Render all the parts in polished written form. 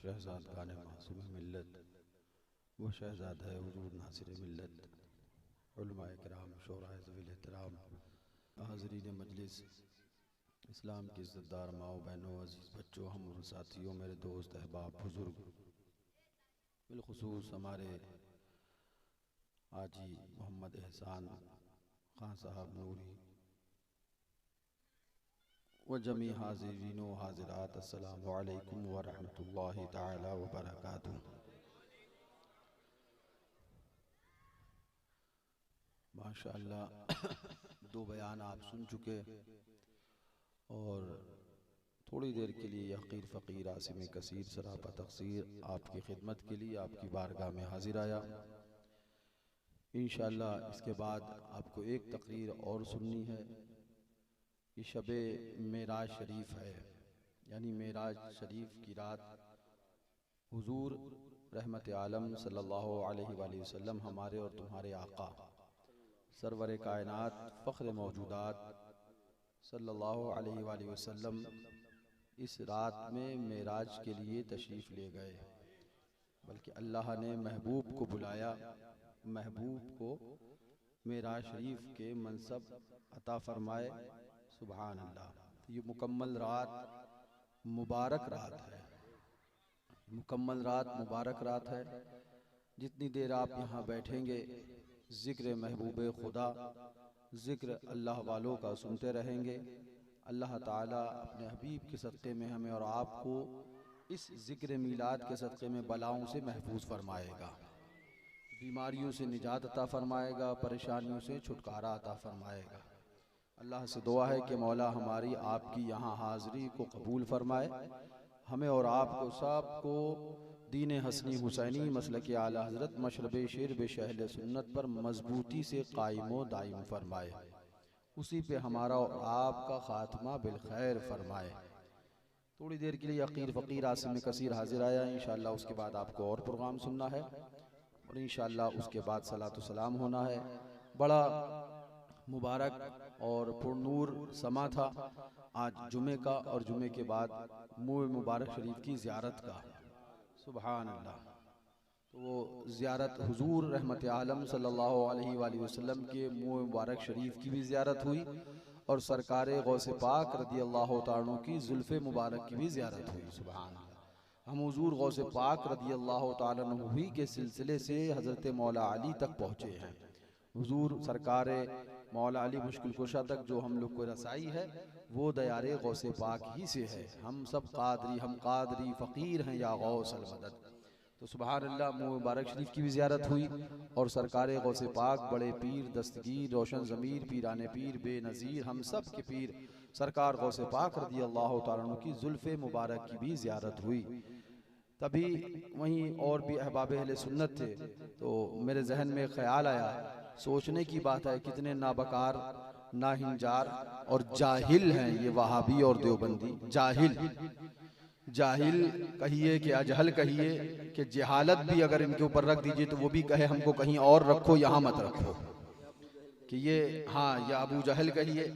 शहजाद गाने मासूम मिल्लत वो शहजाद है हुजूर नासिर मिल्लत उलमाए किराम शोराए ज़वील एहतराम हाज़रीन मजलिस इस्लाम की इज़्ज़तदार माओ बहनों अज़ीज़ बच्चों हम साथियों मेरे दोस्त अहबाब बुज़ुर्ग बिलखुसूस हमारे हाजी मोहम्मद एहसान खान साहब नूरी व जमी हाज़रीन व हाज़िरात अस्सलामु अलैकुम व रहमतुल्लाहि तआला व बरकातुहू। माशाअल्लाह दो बयान आप सुन चुके और थोड़ी देर के लिए यकीर फ़कीर आसिम कसीर सरापा तक़सीर आपकी खिदमत के लिए आपकी बारगाह में हाजिर आया। इंशाअल्लाह इसके बाद आपको एक तकरीर और सुननी है। ये शबे मेराज शरीफ है, यानी मेराज शरीफ की रात हुजूर रहमत आलम सल्लल्लाहु अलैहि वसल्लम हमारे और तुम्हारे आका सरवर कायनात फ़ख्र मौजूदात सल्लल्लाहु अलैहि वसल्लम इस रात में मेराज के लिए तशरीफ़ ले गए, बल्कि अल्लाह ने महबूब को बुलाया, महबूब को मेराज शरीफ के मनसब अता फरमाए। सुभान अल्लाह। ये मुकम्मल रात मुबारक रात है, मुकम्मल रात मुबारक रात है। जितनी देर आप यहाँ बैठेंगे ज़िक्र महबूब खुदा, ज़िक्र अल्लाह वालों का सुनते रहेंगे। अल्लाह ताला अपने हबीब के सदक़े में हमें और आपको इस ज़िक्र मीलाद के सदक़े में बलाओं से महफूज फरमाएगा, बीमारियों से निजात अता फरमाएगा, परेशानियों से छुटकारा अता फरमाएगा। अल्लाह से दुआ है कि मौला हमारी आपकी यहाँ हाज़री को कबूल फरमाए, हमें और आपको सबको दीन हसनी हुसैनी मसलक आला हज़रत मशरब शेर बेशहल सुन्नत पर मजबूती से कायम दायम फरमाए, उसी पे हमारा और आपका ख़ात्मा बिलखैर फरमाए। थोड़ी देर के लिए यकीर फ़कीर आसिम कसीर हाजिर आया। इंशाअल्लाह उसके बाद आपको और प्रोग्राम सुनना है और इंशाअल्लाह उसके बाद सलातो सलाम होना है। बड़ा मुबारक और पुरनूर समा था आज जुमे का, और जुमे के बाद मुँह मुबारक शरीफ की ज़ियारत का। सुभान अल्लाह। तो वो ज़ियारत हुजूर रहमत आलम सल्लल्लाहु अलैहि वसल्लम के मुँह मुबारक शरीफ की भी ज़ियारत हुई और सरकारे गौसे पाक रदी अल्लाह ताला की जुल्फ़े मुबारक की भी ज़ियारत हुई। सुभान अल्लाह। हम हुजूर गौसे पाक रदी अल्लाह ताला अन्हु के सिलसिले से हज़रत मौला अली तक पहुँचे हैं। हुजूर सरकारे मौला अली मुश्किल कुशा तक जो हम लोग को रसाई है वो दयारे गौसे पाक ही से है। हम सब कादरी, हम कादरी फ़कीर हैं या गौस अल मदद। तो सुभान अल्लाह, मुँह मुबारक शरीफ की भी ज़ियारत हुई और सरकारे गौसे पाक बड़े पीर दस्तगीर रोशन ज़मीर पीराने पीर बेनज़ीर हम सब के पीर सरकार गौसे पाक रदी अल्लाह ताला अन्हु की जुल्फ़े मुबारक की भी ज़ियारत हुई। तभी वहीं और भी अहबाब अहले सुन्नत थे, तो मेरे जहन में ख़याल आया, सोचने की बात है कितने नाबकार नाहिंजार और जाहिल हैं ये वहाबी और देवबंदी। जाहिल, जाहिल कहिए कि अजहल कहिए कि जहालत भी अगर इनके ऊपर रख दीजिए तो वो भी कहे हमको कहीं और रखो, यहाँ मत रखो, कि ये हाँ या अबू जहल कहिए,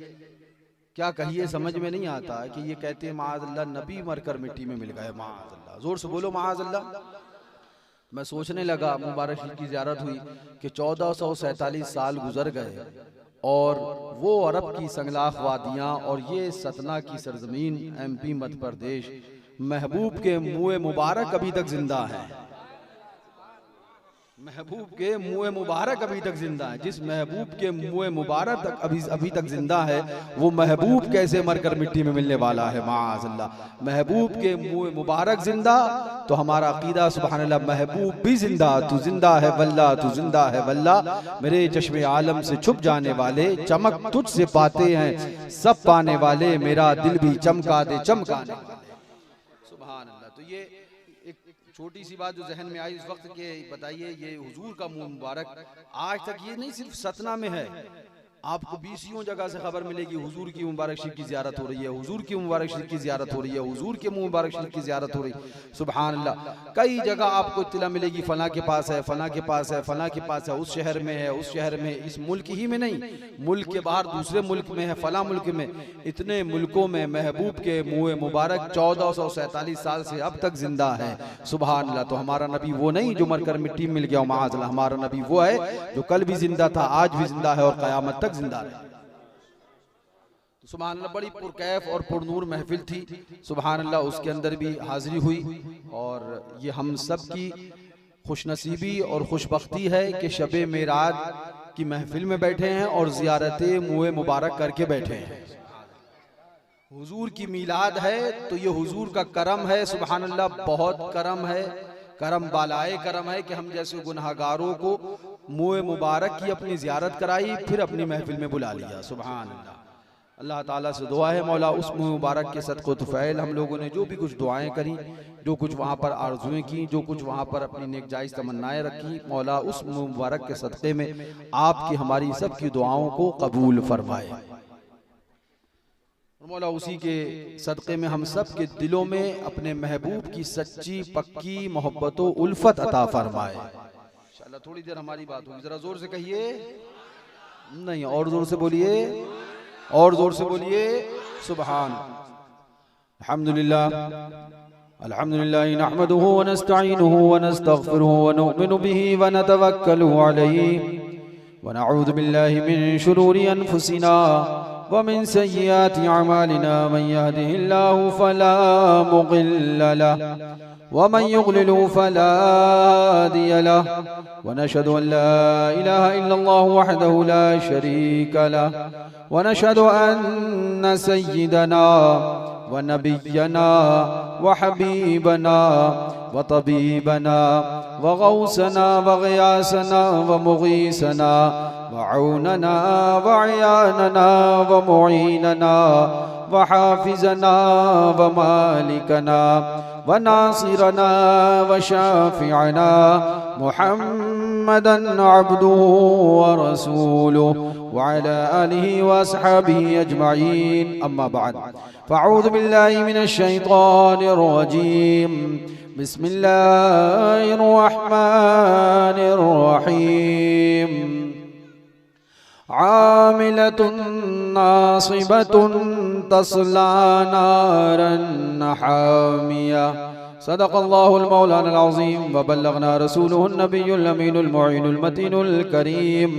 क्या कहिए समझ में नहीं आता कि ये कहते हैं माअज़ल्लाह नबी मरकर मिट्टी में मिल गए। माअज़ल्लाह, जोर से बोलो माअज़ल्लाह। मैं सोचने लगा, मुबारक शरीफ की ज़ियारत हुई कि 1447 साल गुजर गए और वो अरब की संगलाख वादियाँ और ये सतना की सरजमीन MP मध्य प्रदेश महबूब के मुँह मुबारक अभी तक जिंदा है। महबूब के मुँह मुबारक अभी तक जिंदा है। जिस महबूब के मुँह मुबारक तक अभी तक जिंदा है वो महबूब कैसे मरकर मिट्टी में मिलने वाला है। माअज़ल्लाह। महबूब के मुँह मुबारक जिंदा तो हमारा अकीदा सुभान अल्लाह, महबूब भी जिंदा, तू जिंदा है वल्लाह, तू जिंदा है वल्लाह। मेरे चश्मे आलम से छुप जाने वाले चमक तुझसे पाते हैं सब पाने वाले, मेरा दिल भी चमका दे चमकाने वाले। सुभान अल्लाह। तो ये छोटी सी बात जो जहन में आई उस वक्त के बताइए, ये हुजूर का मुँह मुबारक आज तक ये नहीं सिर्फ सतना में है, आपको 20 जगह से खबर मिलेगी हुजूर की मुबारक शरीफ की ज़ियारत हो रही है, हुजूर की मुबारक शरीफ की ज़ियारत हो रही है, हुजूर के मुबारक शरीफ की ज़ियारत हो रही है। सुभान अल्लाह। कई जगह आपको इत्तला मिलेगी फला के पास है, फला के पास है, फला के पास है, उस शहर में है, उस शहर में, इस मुल्क ही में नहीं, मुल्क के बाहर दूसरे मुल्क में है, फला मुल्क में। इतने मुल्कों में महबूब के मुँह मुबारक 1447 साल से अब तक जिंदा है। सुभान अल्लाह। तो हमारा नबी वो नहीं जो मरकर मिट्टी मिल गया, माअज़ल्लाह। हमारा नबी वो है जो कल भी जिंदा था, आज भी जिंदा है और क़यामत तक जिंदा रहे। सुभान अल्लाह। बड़ी पुरकैफ और पुरनूर महफिल थी। सुभान अल्लाह। उसके अंदर भी हाजिरी हुई और ये हम सब की खुशनसीबी और खुशबख्ती है कि शबे मेराज की महफिल में बैठे हैं और ज़ियारत मुँह मुबारक करके बैठे हैं। हुजूर की मीलाद है तो ये हुजूर का करम है। सुभान अल्लाह। बहुत करम है, करम बालाए करम है कि हम जैसे गुनहगारों को मुँह मुबारक की अपनी ज़ियारत कराई, फिर अपनी महफिल में बुला लिया। सुभान अल्लाह। अल्लाह ताला से दुआ है मौला उस मुँह मुबारक के सदक़ो तुफ़ैल हम लोगों ने जो भी कुछ दुआएं करी, जो कुछ वहाँ पर आरज़ुएं की, जो कुछ वहाँ पर अपनी नेक जायज़ तमन्नाएं रखी, मौला उस मुँह मुबारक के सदक़े में आपकी हमारी सब की दुआओं को कबूल फरमाए। मौला उसी के सदक़े में हम सब के दिलों में अपने महबूब की सच्ची पक्की मोहब्बत व उल्फत अता फरमाए। इंशाअल्लाह थोड़ी देर हमारी बात होगी, ज़रा ज़ोर से कहिए, नहीं और ज़ोर से बोलिए, और जोर से बोलिए सुभान। अल्हम्दुलिल्लाह अल्हम्दुलिल्लाह नहमदुहु व नस्तईनुहुहु व नस्तगफिरुहु व नुमिनु बिही व नतवक्कलु अलैहि व नऊज़ु बिल्लाहि मिन शुरूरि अनफुसिना व मिन सय्यिआति अमालिना मन यहदिहिल्लाहु फला मुदिल्ल लहु व मन युद्लिल फला हादिय लहु व नशहदु अन ला इलाहा इल्लल्लाहु वहदहु ला शरीका लहु व नशहदु अन्न सय्यिदना व नबिय्यना व हबीबना व तबीबना व गौसना व गियासना व मुगीसना व औनना व अयानना व मुईनना व हाफिजना व मालिकना व नासिरना व शाफिअना मुहम्मदन अब्दुहु व रसूलुहु व अला आलिहि व अस्हाबिहि अजमईन। अम्मा बाद फ़अऊज़ु बिल्लाहि मिनश शैतानिर रजीम। बिस्मिल्लाहिर रहमानिर रहीम। आमिलतुन नासिबतुन तस्ला नारन हामिया। सदक़ल्लाहुल मौलाना अज़ीम व बल्लगना रसूलुहुन नबियुल अमीनुल मुईनुल मतीनुल करीम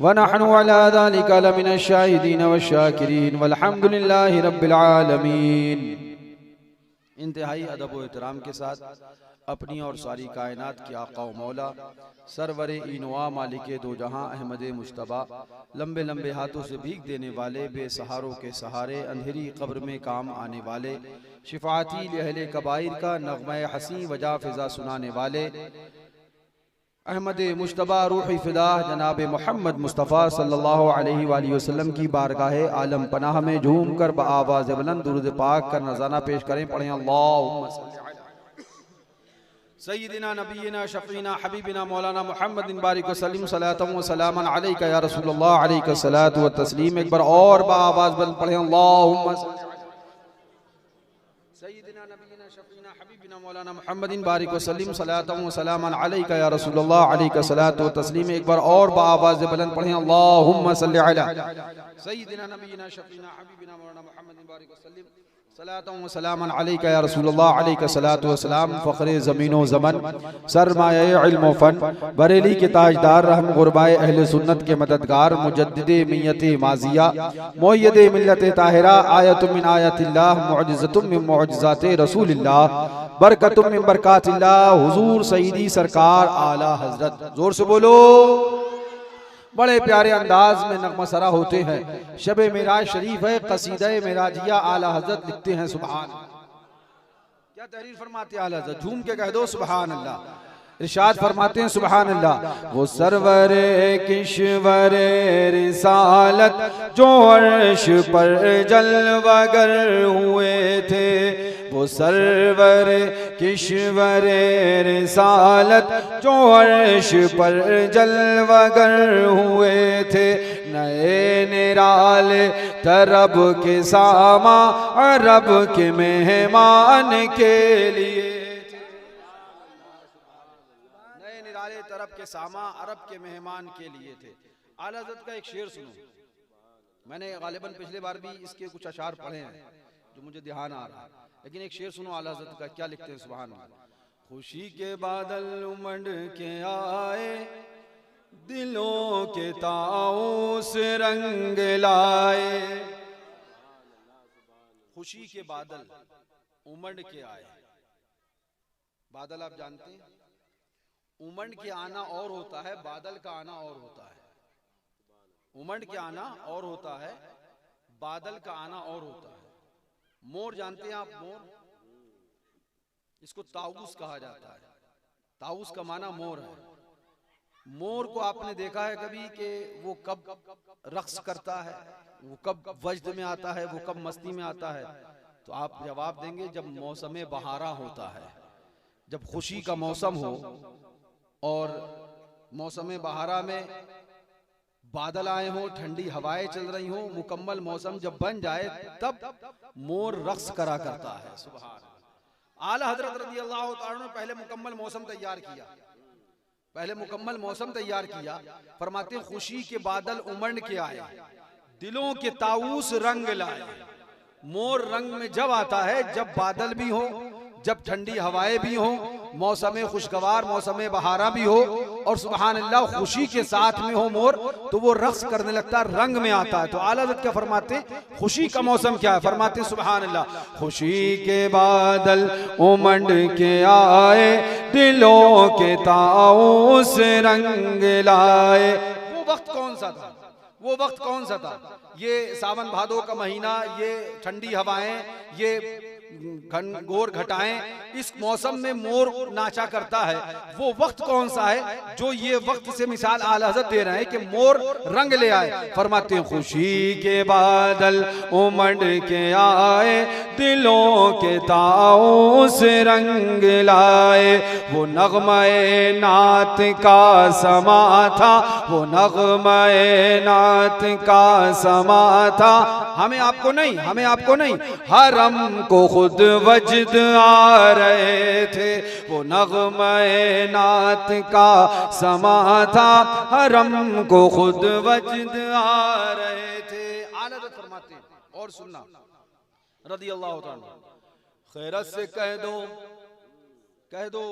व नहनु अला ज़ालिका लमिनश शाहिदीन व शाकिरीन वल्हम्दुलिल्लाहि रब्बिल आलमीन। इंतहाई अदब व एहतराम के साथ अपनी और सारी कायनात के आका व मौला सरवर इनवा मालिके दो जहां अहमद मुश्तबा लंबे लंबे हाथों से भीख देने वाले, बेसहारों के सहारे, अंधेरी कब्र में काम आने वाले, शिफाती अहले कबाइर का नग़्मा हसी वजा फिजा सुनाने वाले अहमद मुश्तबा रूही फिदा जनाब मोहम्मद मुस्तफ़ा सल्लल्लाहु अलैहि वसल्लम की बारगाह आलम पनाह में झूम कर बआवाज़ बुलंद दुरूद पाक का नज़ाना पेश करें। पढ़ें अल्लाहुम्मा सल्ली अला सय्यिदिना नबीना शफ़ीना हबीबिना मौलाना मुहम्मदिन बारिक वसल्लम सलातम व सलामन अलैका या रसूलल्लाह अलैका सलातु व तस्लीम। एक बार और बआवाज़ बुलंद पढ़ें अल्लाहुम्मा सय्यिदिना नबीना शफ़ीना हबीबिना मौलाना मुहम्मदिन बारिक वसल्लम सलातम व सलामन अलैका या रसूलल्लाह अलैका सलातु व तस्लीम। एक बार और बआवाज़ बुलंद पढ़ें अल्लाहुम्मा सल्ली अला सय्यिदिना नबीना शफ़ीना हबीबिना मौलाना मुहम्मदिन बारिक वसल्लम सलातम व सलामन अलैका या रसूलल्लाह अलैका सलातु व सलाम। फ़ख्रे ज़मीन व ज़मन, सरमाए इल्म व फ़न, बरेली के ताजदार, रहम गुरबाए अहले सुन्नत के मददगार, मुजद्दिदे मियत माज़िया, मुय्यदे मिल्लत ताहिरा, आयतुम मिन आयतिल्लाह, मुअजिज़तुम मिन मुअजिज़ाते रसूलिल्लाह, बरकतुम मिन बरकातिल्लाह, हुज़ूर सईदी सरकार आला हज़रत। जोर से बोलो। बड़े प्यारे अंदाज में नगमा सरा होते हैं। शबे मेराज शरीफ है, कसीदा मेराजिया आला हज़रत लिखते हैं। सुभान, क्या तहरीर फरमाते हैं आला हज़रत, झूम के कह दो सुभान अल्लाह। इरशाद फरमाते हैं सुभान अल्लाह। वो सरवरे किश्वरे रिसालत जो अर्श पर जलवागर हुए थे, वो सरवर किश्वरे रिसालत जो अर्श पर जलवागर हुए थे, नए निराले तरब के सामा अरब के मेहमान के लिए। नए निराले तरब के सामा अरब के मेहमान के लिए थे। आला हज़रत का एक शेर सुनो, मैंने गालिबन पिछले बार भी इसके कुछ अशार पढ़े हैं जो मुझे ध्यान आ रहा है, लेकिन एक शेर सुनो आला हज़रत का, क्या लिखते हैं सुभान अल्लाह। खुशी के बादल उमड़ के आए, दिलों के ताऊस रंग लाए। खुशी के बादल उमड़ के आए। बादल आप जानते हैं, उमड़ के आना और होता है, बादल का आना और होता है। उमड़ के आना और होता है, बादल का आना और होता है। मोर जानते हैं आप, मोर, इसको ताऊस कहा जाता है। ताऊस का माना मोर है। मोर को आपने देखा है कभी कि वो कब रक्स करता है, वो कब वजद में आता है, वो कब मस्ती में आता है? तो आप जवाब देंगे जब मौसम बहारा होता है, जब खुशी का मौसम हो और मौसम बहारा में बादल आए हो, ठंडी हवाएं चल रही हो, मुकम्मल मौसम जब बन जाए तब मोर रक्स करा करता है। सुभान। आला हजरत रज़ी अल्लाह तआला ने पहले मुकम्मल मौसम तैयार किया, पहले मुकम्मल मौसम तैयार किया। फरमाते खुशी के बादल उमड़ के आए, दिलों के ताऊस रंग लाए। मोर रंग में जब आता है जब बादल भी हो, जब ठंडी हवाएं भी हो, मौसम खुशगवार मौसम बहारा भी हो और सुभान अल्लाह खुशी के साथ में हो मोर, तो वो रक्स करने लगता है, रंग में आता है। तो आला हज़रत क्या फरमाते, खुशी का मौसम क्या है? फरमाते सुभान अल्लाह, खुशी के बादल उमड़ के आए, दिलों के ताऊस रंग लाए। वो वक्त कौन सा था? वो वक्त कौन सा था? ये सावन भादो का महीना, ये ठंडी हवाएं, ये घनघोर घटाएं, इस मौसम में मोर नाचा करता है। वो वक्त कौन सा है जो ये वक्त से मिसाल आला हज़रत दे रहे हैं कि मोर रंग ले आए। फरमाते हैं खुशी के बादल उमड़ के आए, दिलों के ताऊस रंग लाए। वो नग़्मे नात का समा था, वो नग़्मे नात का समा था। हमें आपको नहीं, हमें आपको नहीं, हरम को खुद वजद आ रहे थे। वो नग़्मे नात का समा था, हरम को खुद वजद आ रहे थे। आला हज़रत फरमाते हैं, और सुनना रज़ी अल्लाह तआला, खैरत से कह दो, कह दो,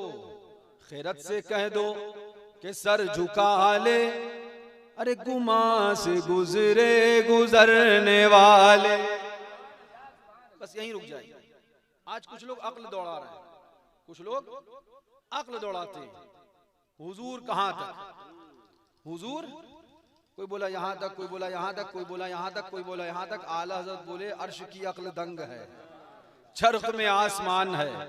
खैरत से कह दो कि सर झुका ले, अरे गुमा से गुजरे गुजरने वाले। बस यहीं रुक जाइए। आज कुछ लोग अक्ल दौड़ा रहे हैं, कुछ लोग अक्ल दौड़ाते हैं। हुजूर कहाँ तक? हुजूर, कोई बोला यहाँ तक, कोई बोला यहाँ तक, कोई बोला यहाँ तक, कोई बोला यहाँ तक। आला हज़रत बोले अर्श की अक्ल दंग है, चरख में आसमान है,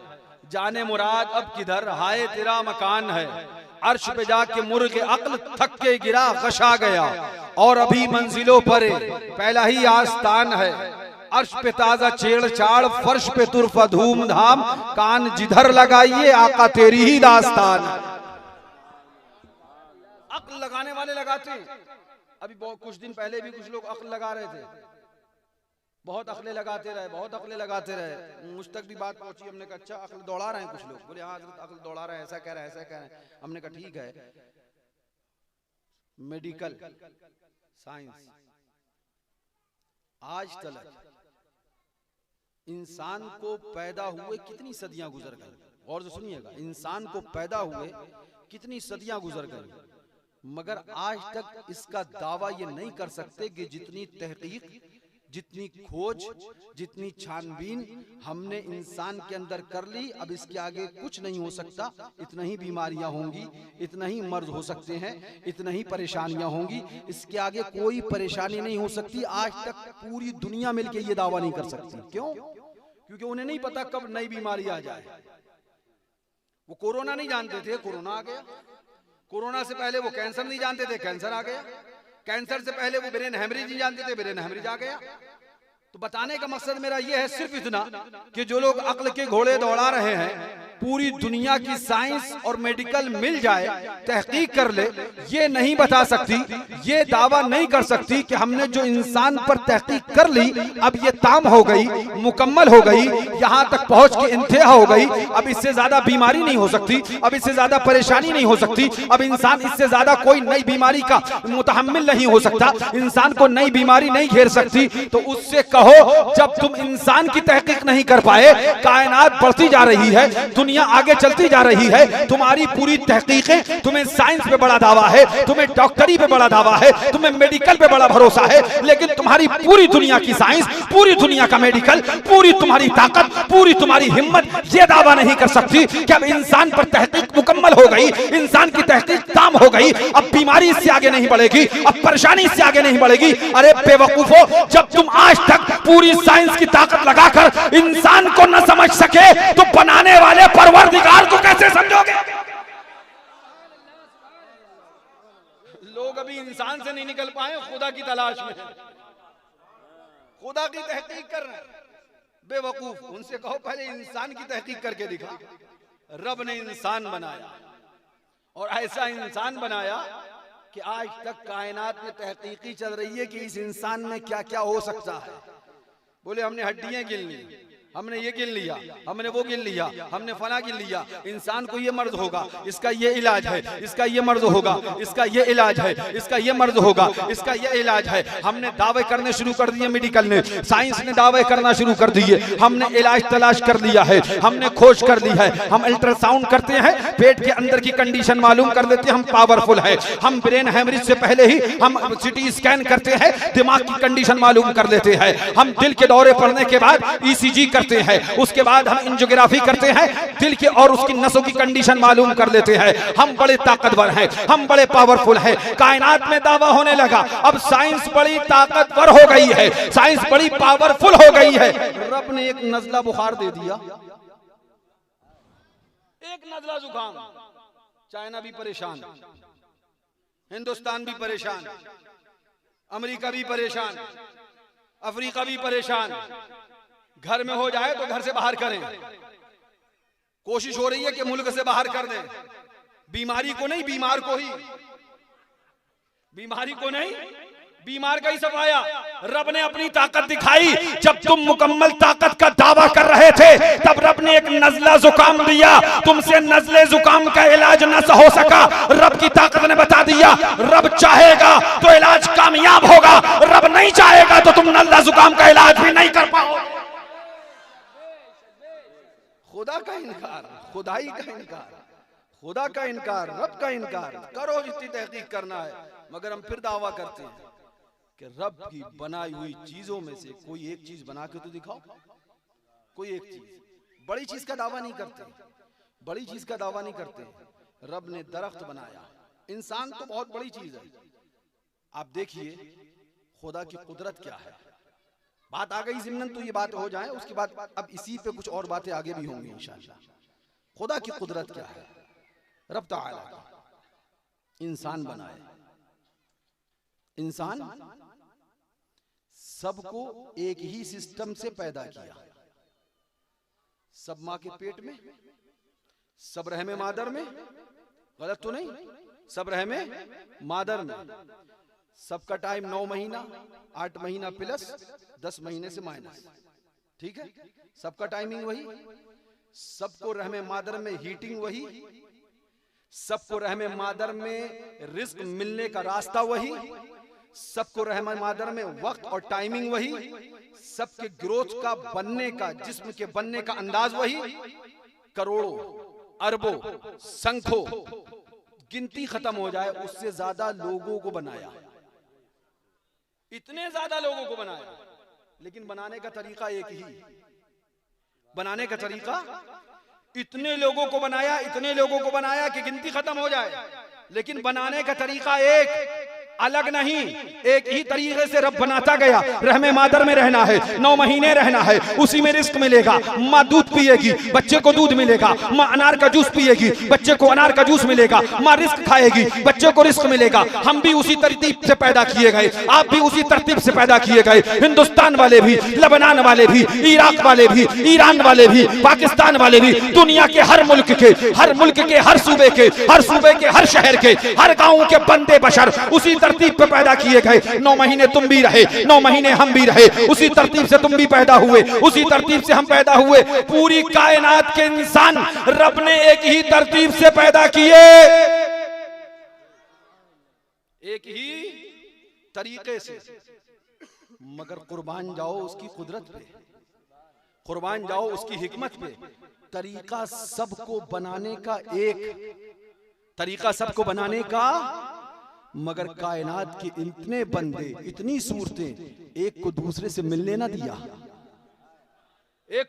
जाने मुराद अब किधर, हाय तेरा मकान है। अर्श पे जाके मुर्ग अक्ल थक के गिरा, गशा गया और अभी मंजिलों पर पहला ही आस्तान है। अर्श पे ताजा छेड़छाड़, फर्श पे तुरफा धूमधाम, कान जिधर लगाइए आका तेरी ही दास्तान। अक्ल लगाने वाले लगाते, अभी कुछ दिन पहले भी कुछ लोग अक्ल लगा रहे थे, बहुत अक्लें लगाते रहे, बहुत अक्लें लगाते रहे। मुझ तक भी बात पहुंची, हमने कहा अच्छा अक्ल दौड़ा रहे हैं कुछ लोग। बोले हाँ हज़रत अक्ल दौड़ा रहे हैं, ऐसा कह रहे हैं, ऐसा कह रहे हैं। हमने कहा ठीक है, मेडिकल साइंस आज तक इंसान को पैदा हुए कितनी सदियां गुजर गई, और जो सुनिएगा, इंसान को पैदा हुए कितनी सदियां गुजर गई, मगर आज तक इसका दावा ये नहीं कर सकते कि जितनी तहकीक, जितनी खोज, जितनी छानबीन हमने इंसान के अंदर कर ली, अब इसके आगे कुछ नहीं हो सकता। इतना ही बीमारियां होंगी, इतना ही मर्ज हो सकते हैं, इतना ही परेशानियां होंगी, इसके आगे कोई परेशानी नहीं हो सकती। आज तक पूरी दुनिया मिलके ये दावा नहीं कर सकती। क्यों? क्योंकि उन्हें नहीं पता कब नई बीमारी आ जाए। वो कोरोना नहीं जानते थे, कोरोना आ गया। कोरोना से पहले वो कैंसर नहीं जानते थे, कैंसर आ गया। कैंसर से पहले वो ब्रेन हेमरेज नहीं जानते थे, ब्रेन हेमरेज आ गया। तो बताने का मकसद मेरा ये है सिर्फ इतना कि जो लोग अक्ल के घोड़े दौड़ा रहे हैं, पूरी दुनिया की साइंस और मेडिकल मिल जाए, तहकीक कर ले, ये नहीं बता सकती, ये दावा नहीं कर सकती कि हमने जो इंसान पर तहकीक कर ली अब ये ताम हो गई, मुकम्मल हो गई, यहाँ तक पहुँच के इंतहा हो गई, अब इससे ज्यादा बीमारी नहीं हो सकती, अब इससे ज्यादा परेशानी नहीं हो सकती, अब इंसान इससे ज्यादा कोई नई बीमारी का मुतहम्मिल नहीं हो सकता, इंसान को नई बीमारी नहीं घेर सकती। तो उससे कहो, जब तुम इंसान की तहकीक नहीं कर पाए, कायनात बढ़ती जा रही है, दुनिया आगे चलती जा रही है, तुम्हारी पूरी तहकीकें, तुम्हें साइंस पे बड़ा दावा है, तुम्हें डॉक्टरी पे बड़ा दावा है, तुम्हें मेडिकल पे बड़ा भरोसा है, लेकिन तुम्हारी पूरी दुनिया की साइंस, पूरी दुनिया का मेडिकल, पूरी तुम्हारी ताकत, पूरी तुम्हारी हिम्मत ये दावा नहीं कर सकती कि अब इंसान पर तहकीक मुकम्मल हो गई, इंसान की तहकीक ताम हो गई, अब बीमारी इससे आगे नहीं बढ़ेगी, अब परेशानी इससे आगे नहीं बढ़ेगी। अरे बेवकूफो, जब तुम आज तक पूरी साइंस की ताकत लगाकर इंसान को न समझ सके तो बनाने वाले परवरदिगार को कैसे समझोगे? लोग अभी इंसान से नहीं निकल पाए, खुदा की तलाश में, खुदा की तहकीक कर रहे हैं। बेवकूफ, उनसे कहो पहले इंसान की तहकीक करके दिखा। रब ने इंसान बनाया और ऐसा इंसान बनाया कि आज तक कायनात में तहकीकी चल रही है कि इस इंसान में क्या क्या हो सकता है। बोले हमने हड्डियां गिन ली, हमने ये गिन लिया, हमने वो गिन लिया, हमने फला गिन लिया, इंसान को ये मर्ज होगा, इसका ये इलाज है, इसका ये मर्ज होगा, इसका ये इलाज है, इसका ये मर्ज होगा, इसका ये इलाज है। हमने दावे करने शुरू कर दिए, मेडिकल ने, साइंस ने दावे करना शुरू कर दिए, हमने इलाज तलाश कर लिया है, हमने खोज कर ली है, हम अल्ट्रासाउंड करते हैं, पेट के अंदर की कंडीशन मालूम कर देते हैं, हम पावरफुल है, हम ब्रेन हेमरेज से पहले ही हम सिटी स्कैन करते हैं, दिमाग की कंडीशन मालूम कर लेते हैं, हम दिल के दौरे पड़ने के बाद ईसीजी करते हैं, उसके बाद हम एंजियोग्राफी करते हैं, दिल के और उसकी नसों की कंडीशन मालूम कर लेते हैं। हम बड़े ताकतवर हैं, हम बड़े पावरफुल हैं। कायनात में दावा होने लगा अब साइंस बड़ी ताकतवर हो गई है, साइंस बड़ी पावरफुल हो गई है। रब ने एक नजला बुखार दे दिया, एक नजला जुकाम, चाइना भी परेशान, हिंदुस्तान भी परेशान, अमेरिका भी परेशान, अफ्रीका भी परेशान। घर में हो जाए तो घर से बाहर करें, कोशिश हो रही है कि मुल्क से बाहर कर दें। बीमारी को नहीं, बीमार को ही, बीमारी को नहीं, बीमार का ही सफाया। रब ने अपनी ताकत दिखाई। जब तुम मुकम्मल ताकत का दावा कर रहे थे तब रब ने एक नजला जुकाम दिया, तुमसे नजले जुकाम का इलाज न हो सका, रब की ताकत ने बता दिया रब चाहेगा तो इलाज कामयाब होगा, रब नहीं चाहेगा तो तुम नजला जुकाम का इलाज भी नहीं कर पाओ। खुदा का इनकार, खुदाई का इनकार, खुदा का इनकार, रब का इनकार करो जितनी तहकीक करना है, मगर हम फिर दावा करते हैं कि रब की बनाई हुई चीजों में से कोई एक चीज बना के तो दिखाओ, कोई एक चीज। बड़ी चीज का दावा नहीं करते, बड़ी चीज का दावा नहीं करते। रब ने दरख्त बनाया, इंसान तो बहुत बड़ी चीज है। आप देखिए खुदा की कुदरत क्या है। बात आ गई ज़िम्नन तो ये बात हो जाए, उसके बाद अब इसी पे कुछ और बातें आगे भी होंगी इंशाअल्लाह। खुदा की कुदरत क्या है। रब ताला इंसान बनाए, इंसान सबको एक ही सिस्टम से पैदा किया, सब माँ के पेट में, सब रहमे मादर में, गलत तो नहीं, सब रहमे मादर में, सबका टाइम 9 महीना, 8 महीना प्लस 10 महीने से माइनस, ठीक है, सबका टाइमिंग वही, सबको रहमे मादर में हीटिंग वही, सबको रहमे मादर में रिस्क मिलने का रास्ता वही, सबको रहमे मादर में वक्त और टाइमिंग वही, सबके ग्रोथ का बनने का, जिस्म के बनने का अंदाज वही। करोड़ों, अरबों, संख्यों, गिनती खत्म हो जाए उससे ज्यादा लोगों को बनाया, इतने ज्यादा लोगों को बनाया, लेकिन बनाने का तरीका एक ही, बनाने का तरीका, इतने लोगों को बनाया, इतने लोगों को बनाया कि गिनती खत्म हो जाए, लेकिन बनाने का तरीका एक। अलग नहीं, एक ही तरीके से रब बनाता गया। रहमे मादर में रहना है, 9 महीने रहना है, उसी में रिस्क मिलेगा। माँ दूध पिएगी, बच्चे को दूध मिलेगा। माँ अनार का जूस पिएगी, बच्चे को अनार का जूस मिलेगा। माँ रिस्क खाएगी, बच्चे को रिस्क मिलेगा। हम भी उसी तरतीब से पैदा किए गए, आप भी उसी तरतीब से पैदा किए गए। हिंदुस्तान वाले भी, लेबनान वाले भी, इराक वाले भी, ईरान वाले भी, पाकिस्तान वाले भी, दुनिया के हर मुल्क के, हर मुल्क के हर सूबे के, हर सूबे के हर शहर के, हर गांव के बंदे बशर उसी तरतीब पे पैदा किए गए। 9 महीने तुम भी रहे, 9 महीने हम भी रहे, उसी तरतीब से तुम भी पैदा हुए, उसी तरतीब से हम पैदा हुए। पूरी कायनात के इंसान रब ने एक ही तरतीब से पैदा किए, एक ही तरीके से। मगर कुर्बान जाओ उसकी कुदरत पे, कुर्बान जाओ उसकी हिकमत पे। तरीका सबको बनाने का एक, तरीका सबको बनाने का, मगर कायनात के इतने बंदे, इतनी सूरतें, एक को दूसरे से मिलने ना दिया, एक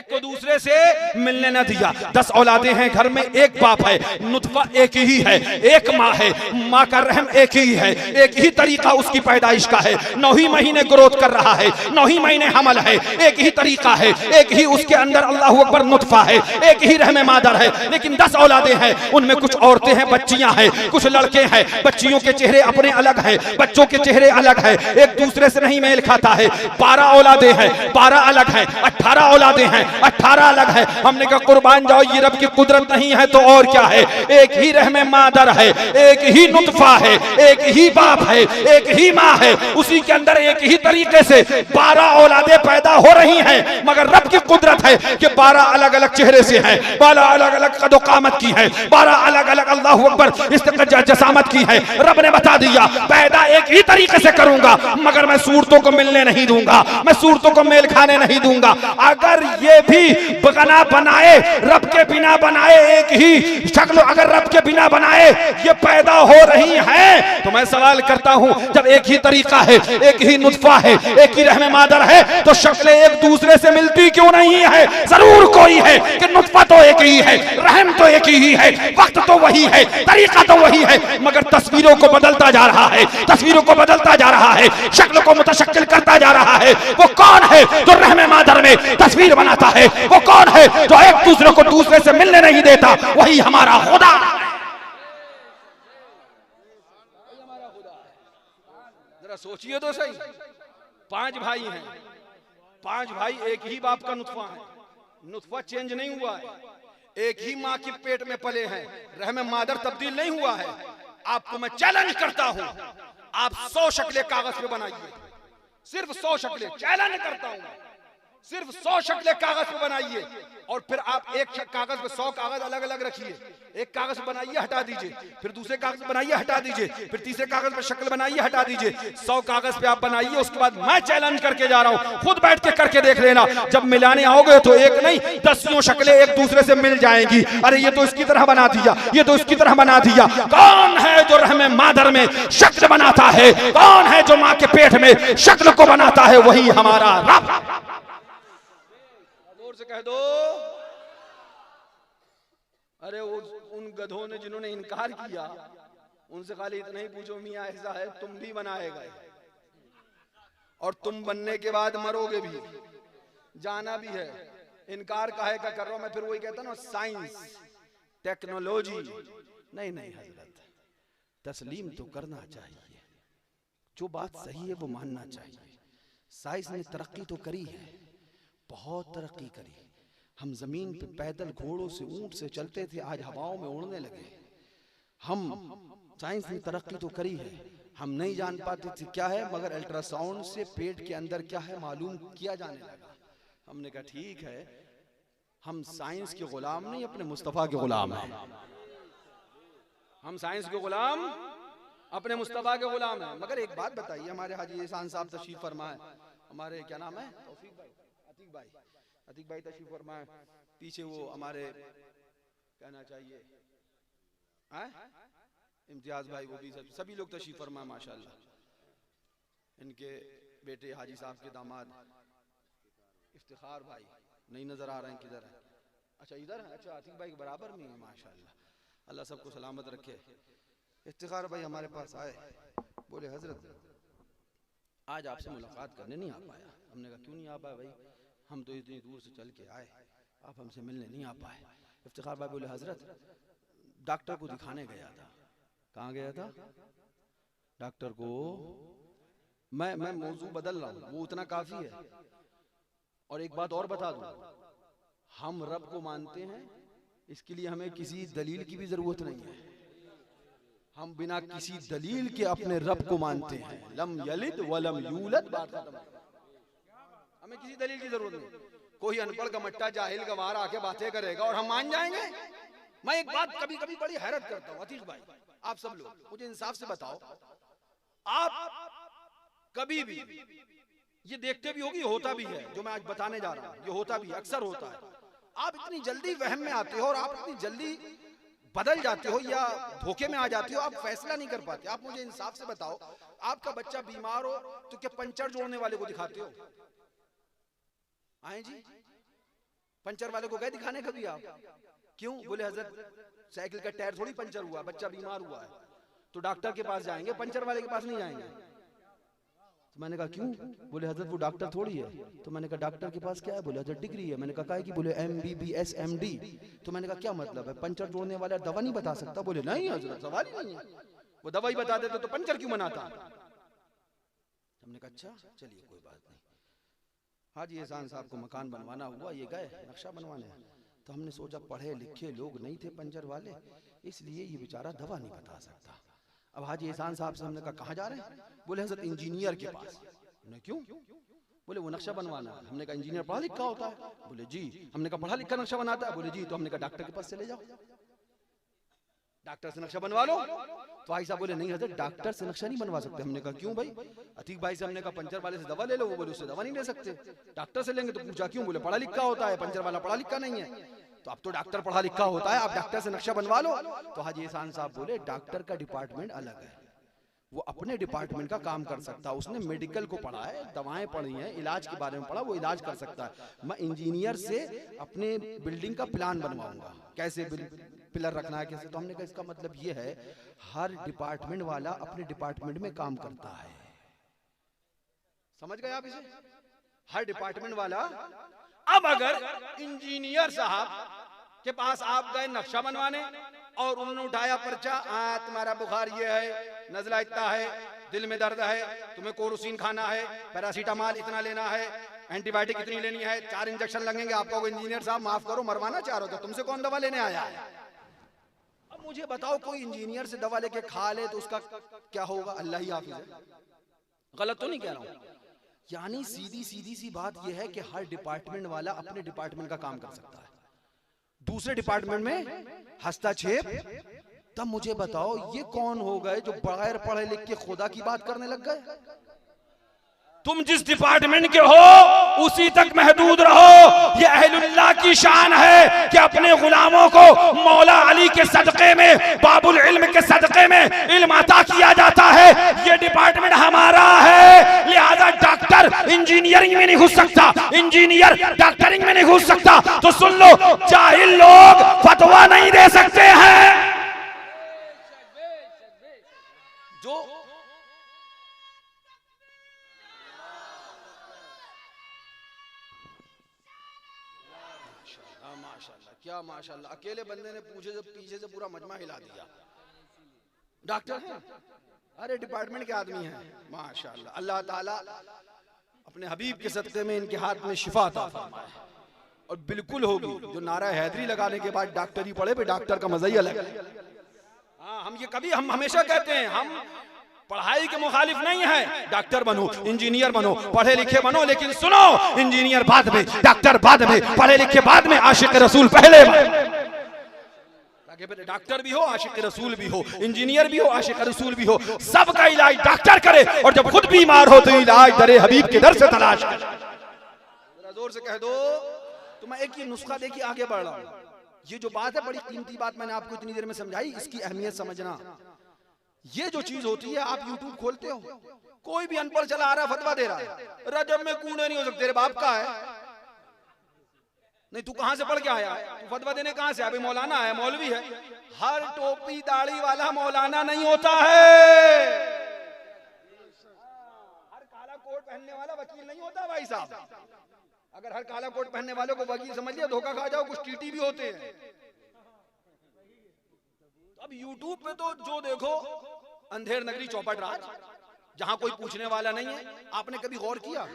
को दूसरे से मिलने न दिया। 10 औलादे हैं घर में, एक बाप है, नुतफा एक ही है, एक माँ है, माँ का रहम एक ही है, एक ही तरीका उसकी पैदाइश का है। 9 ही महीने ग्रोथ कर रहा है, 9 ही महीने हमल है, एक ही तरीका है, एक ही उसके अंदर अल्लाह अकबर नुतफा है, एक ही रहम मादर है। लेकिन 10 औलादे हैं, उनमें कुछ औरतें हैं, बच्चियां हैं, कुछ लड़के हैं। बच्चियों के चेहरे अपने अलग हैं, बच्चों के चेहरे अलग है, एक दूसरे से नहीं मेल खाता है। 12 औलादे हैं, 12 अलग हैं। 18 औलादे हैं, 18 अलग है। हमने कहा कुर्बान जाओ, ये रब की कुदरत नहीं है तो और क्या है? एक ही रहमे मादर है, एक ही नुतफा है, एक ही बाप है, एक ही माँ है, उसी के अंदर एक ही तरीके से 12 औलादे पैदा हो रही हैं। मगर रब की कुदरत है कि 12 अलग अलग चेहरे से हैं, 12 अलग अलग कदोकामत की है, 12 अलग अलग अल्लाह अकबर जसामत की है। रब ने बता दिया पैदा एक ही तरीके से करूंगा, मगर मैं सूरतों को मिलने नहीं दूंगा, मैं सूरतों को मेल खाने नहीं दूंगा। अगर ये भी बगना बनाए, रब के बिना बनाए, एक ही शक्ल अगर रब के बिना बनाए ये पैदा हो रही हैं, तो मैं सवाल करता हूं, जब एक ही तरीका है, एक ही नुतफा है, एक ही रहमे मादर है, तो शक्लें एक दूसरे से मिलती क्यों नहीं है? जरूर कोई है कि नुतफा तो एक ही है, रहम तो एक ही है, वक्त तो वही है, तरीका तो वही है, मगर तस्वीरों को बदलता जा रहा है, तस्वीरों को बदलता जा रहा है, शक्ल को मुतशक्किल करता जा रहा है। वो कौन है जो रहमे मादर में तस्वीर बनाता है? वो कौन है जो एक दूसरे को दूसरे से मिलने नहीं देता? वही हमारा खुदा। जरा सोचिए तो सही, 5 भाई हैं, 5 भाई एक ही बाप का नुतफा है, नुतफा चेंज नहीं हुआ है, एक ही माँ के पेट में पले हैं, रहमे मादर तब्दील नहीं हुआ है। आपको मैं चैलेंज करता हूं, आप 100 शक्लें कागज पे बनाइए, सिर्फ 100 शक्लें, चैलेंज करता हूं, सिर्फ 100 शक्लें कागज पे बनाइए, और फिर आप एक कागज पे 100 कागज अलग अलग रखिए। एक कागज बनाइए, हटा दीजिए, फिर दूसरे कागज बनाइए, हटा दीजिए, फिर तीसरे कागज पे शक्ल बनाइए, हटा दीजिए। 100 कागज पे आप बनाइए, उसके बाद मैं चैलेंज करके जा रहा हूं, खुद बैठ के करके देख लेना। जब मिलाने आओगे तो एक नहीं 10 शक्लें एक दूसरे से मिल जाएंगी। अरे ये तो इसकी तरह बना दिया, ये तो इसकी तरह बना दिया। कौन है जो रहमे मादर में शक्ल बनाता है? कौन है जो माँ के पेट में शक्ल को बनाता है? वही हमारा रब। से कह दो, अरे उन गधों ने जिन्होंने इनकार किया, उनसे खाली इतना ही पूछो, मियां ऐसा है, तुम भी बनाए गए और तुम बनने के बाद मरोगे भी, जाना भी है। इनकार काहे का कर रहा हूं मैं? फिर वही कहता ना, साइंस टेक्नोलॉजी नहीं, नहीं हजरत, तस्लीम तो करना चाहिए, जो बात सही है वो मानना चाहिए। साइंस ने तरक्की तो करी है, बहुत तरक्की करी। हम जमीन पे पैदल, घोड़ों से, ऊंट से चलते थे, आज हवाओं में उड़ने लगे। हम साइंस ने तरक्की तो करी है, हम नहीं जान पाते थे क्या है, मगर अल्ट्रासाउंड से पेट के अंदर क्या है मालूम किया जाने लगा। हमने कहा ठीक है, हम साइंस के गुलाम नहीं, अपने मुस्तफा के गुलाम हैं। हम साइंस के गुलाम, अपने मुस्तफा के गुलाम हैं। मगर एक बात बताइए, हमारे हाजी एहसान साहब तशरीफ फरमाए, हमारे क्या नाम है, तौफीक भाई, अतीक भाई तशरीफ फरमाए, पीछे वो हमारे कहना चाहिए इम्तियाज भाई, वो भी सभी लोग तशरीफ फरमाए माशाल्लाह। इनके बेटे हाजी साहब के दामाद इफ्तिखार भाई नहीं नजर आ रहे हैं, किधर है? अच्छा इधर है, अच्छा अतीक भाई बराबर में है माशाल्लाह। अल्लाह सबको सलामत रखे। इफ्तिखार भाई हमारे पास आए, बोले हजरत आज आपसे मुलाकात करने नहीं आ पाया। हमने कहा क्यों नहीं आ पाया भाई, हम तो इतनी दूर से चल के आए, आप हमसे मिलने नहीं आ पाए। इफ्तिखार भाई बोले हजरत डॉक्टर को दिखाने गया था। कहाँ गया था? डॉक्टर को। मैं मौजू बदल रहा हूँ, वो उतना काफी है। और एक बात और बता दूं, हम रब को मानते हैं, इसके लिए हमें किसी दलील की भी जरूरत नहीं है। हम बिना किसी दलील के अपने रब को मानते हैं। लम यलिद वलम यूलद, बात खत्म। हमें किसी दलील की जरूरत नहीं। कोई अनपढ़ गमट्टा जाहिल गवार आके बातें करेगा और हम मान जाएंगे। मैं एक बात कभी कभी बड़ी हैरत करता हूँ अतीक भाई, आप सब लोग मुझे इंसाफ से बताओ, आप कभी भी ये देखते भी होगी, होता भी है जो मैं आज बताने जा रहा हूँ, ये होता भी अक्सर होता है। आप इतनी जल्दी वहम में आते हो और आप इतनी जल्दी बदल जाते हो या धोखे में आ जाते हो, आप फैसला नहीं कर पाते। आप मुझे इंसाफ से बताओ, आपका बच्चा बीमार हो तो क्या पंचर जोड़ने वाले को दिखाते हो? आए जी, पंचर वाले को गए दिखाने कभी आप? क्यों? बोले हजरत साइकिल का टायर थोड़ी पंचर हुआ, बच्चा बीमार हुआ है तो डॉक्टर के पास जाएंगे, पंचर वाले के पास नहीं जाएंगे। तो मैंने कहा क्यों? बोले हजरत वो डॉक्टर थोड़ी है। तो मैंने कहा डॉक्टर के पास क्या है? बोले हजरत डिग्री है। मैंने कहा कि बोले MBBS MD। तो मैंने कहा क्या मतलब है? पंचर जोड़ने वाला दवा नहीं बता सकता? बोले नहीं हजरत, सवाल ही नहीं है, वो दवाई बता देते तो पंचर क्यों बनाता? हमने कहा अच्छा चलिए कोई बात नहीं। हाजी एहसान साहब को मकान बनवाना हुआ, ये गए नक्शा बनवाने। तो हमने सोचा पढ़े लिखे लोग नहीं थे पंचर वाले, इसलिए ये बेचारा दवा नहीं बता सकता। अब हाजी एहसान साहब से हमने कहा कहाँ जा रहे हैं? बोले हजरत इंजीनियर के पास। हमने क्यों? बोले वो नक्शा बनवाना है। हमने कहा इंजीनियर पढ़ा लिखा होता है? बोले जी। हमने कहा पढ़ा लिखा नक्शा बनाता है? बोले जी। तो हमने कहा डॉक्टर के पास चले जाओ, डॉक्टर से नक्शा बनवा लो। तो भाई साहब बोले नहीं हजरत डॉक्टर से नक्शा नहीं बनवा सकते। हमने कहा क्यों भाई? अतीक भाई से हमने कहा पंचर वाले से दवा ले लो, वो बोले उससे दवा नहीं ले सकते, डॉक्टर से लेंगे। तो पूछा क्यों? बोले पढ़ा लिखा होता है, पंचर वाला पढ़ा लिखा नहीं है। तो अब तो डॉक्टर पढ़ा लिखा होता है, आप डॉक्टर से नक्शा बनवा लो। तो हाजी एहसान साहब बोले डॉक्टर का डिपार्टमेंट अलग है, वो अपने डिपार्टमेंट का काम कर सकता है, उसने मेडिकल को पढ़ा है, दवाएं पढ़ी हैं, इलाज के बारे में पढ़ा, वो इलाज कर सकता है। मैं इंजीनियर से अपने बिल्डिंग का प्लान बनवाऊंगा, कैसे पिलर रखना है कैसे। तो हमने कहा इसका मतलब ये है हर डिपार्टमेंट वाला अपने डिपार्टमेंट में काम करता है। समझ गए आप इसे? हर डिपार्टमेंट वाला। अब अगर इंजीनियर साहब के पास आप गए नक्शा बनवाने और उन्होंने उठाया पर्चा, तुम्हारा बुखार ये है, नजला इतना है, दिल में दर्द है, तुम्हें कोरोसिन खाना है, पैरासीटामॉल इतना लेना है, एंटीबायोटिक इतनी लेनी है, 4 इंजेक्शन लगेंगे आपको। इंजीनियर साहब माफ करो, मरवाना चाह रहे हो तो तुमसे कौन दवा लेने आया है? अब मुझे बताओ कोई इंजीनियर से दवा लेके खा ले तो उसका क्या होगा? अल्लाह ही हाफिज है। गलत तो नहीं कह रहा हूं? यानी सीधी सी बात यह है कि हर डिपार्टमेंट वाला अपने डिपार्टमेंट का काम कर सकता है, दूसरे डिपार्टमेंट में हस्तक्षेप। तब मुझे बताओ ये कौन हो गए जो बगैर पढ़े लिख के खुदा की बात करने लग गए? तुम जिस डिपार्टमेंट के हो उसी तक महदूद रहो। ये अहलुल्लाह की शान है कि अपने गुलामों को मौला अली के सदक़े में, बाबुल इल्म के सदक़े में इल्म अता किया जाता है। ये डिपार्टमेंट हमारा है, लिहाजा डॉक्टर इंजीनियरिंग में नहीं घुस सकता, इंजीनियर डॉक्टरिंग में नहीं घुस सकता। तो सुन लो, जाहिल लोग फतवा नहीं दे सकते हैं। जो माशाल्लाह, क्या माशाल्लाह, अकेले बंदे ने पूछे से पीछे से पूरा मजमा हिला दिया। डॉक्टर हैं, अरे डिपार्टमेंट के आदमी हैं, माशाल्लाह। अल्लाह ताला अपने हबीब के सदक़े में इनके हाथ में शिफा अता फरमाए। और बिल्कुल होगी, जो नारा हैदरी लगाने के बाद डॉक्टरी पढ़े पे डॉक्टर का मजा ही अलग है। हाँ, हम हमेशा कहते हैं हम पढ़ाई के मुखालिफ नहीं है, डॉक्टर बनो, इंजीनियर बनो, पढ़े लिखे बनो, लेकिन सुनो, इंजीनियर बाद में, डॉक्टर बाद में, पढ़े लिखे बाद में, आशिक रसूल पहले। ताकि डॉक्टर भी हो, आशिक रसूल भी हो, इंजीनियर भी हो, आशिक रसूल भी हो, सबका इलाज डॉक्टर करे। और जब खुद बीमार हो तो इलाज दरे हबीब के दर से तलाश करे। जरा जोर से कह दो। तो मैं एक ये नुस्खा देखिए आगे बढ़ रहा हूँ। ये जो बात है बड़ी कीमती बात मैंने आपको इतनी देर में समझाई, इसकी अहमियत समझना। ये जो चीज होती है, आप यूट्यूब खोलते हो, कोई भी अनपढ़ चला आ रहा है, फतवा दे रहा है, रजब में कूड़े नहीं हो सकते, तेरे बाप का है। नहीं तू कहां से पढ़ के आया है, तू फतवा देने कहां से? अभी मौलाना है, मौलवी है। हर टोपी दाढ़ी वाला मौलाना नहीं होता है, हर काला कोट पहनने वाला वकील नहीं होता भाई साहब। अगर हर काला कोट पहनने वालों को वकील समझ लिया धोखा खा जाओ, कुछ टीटी भी होते हैं। अब यूट्यूब पे तो जो देखो अंधेर नगरी चौपट राज, जहां कोई पूछने वाला नहीं है। आपने कभी गौर किया,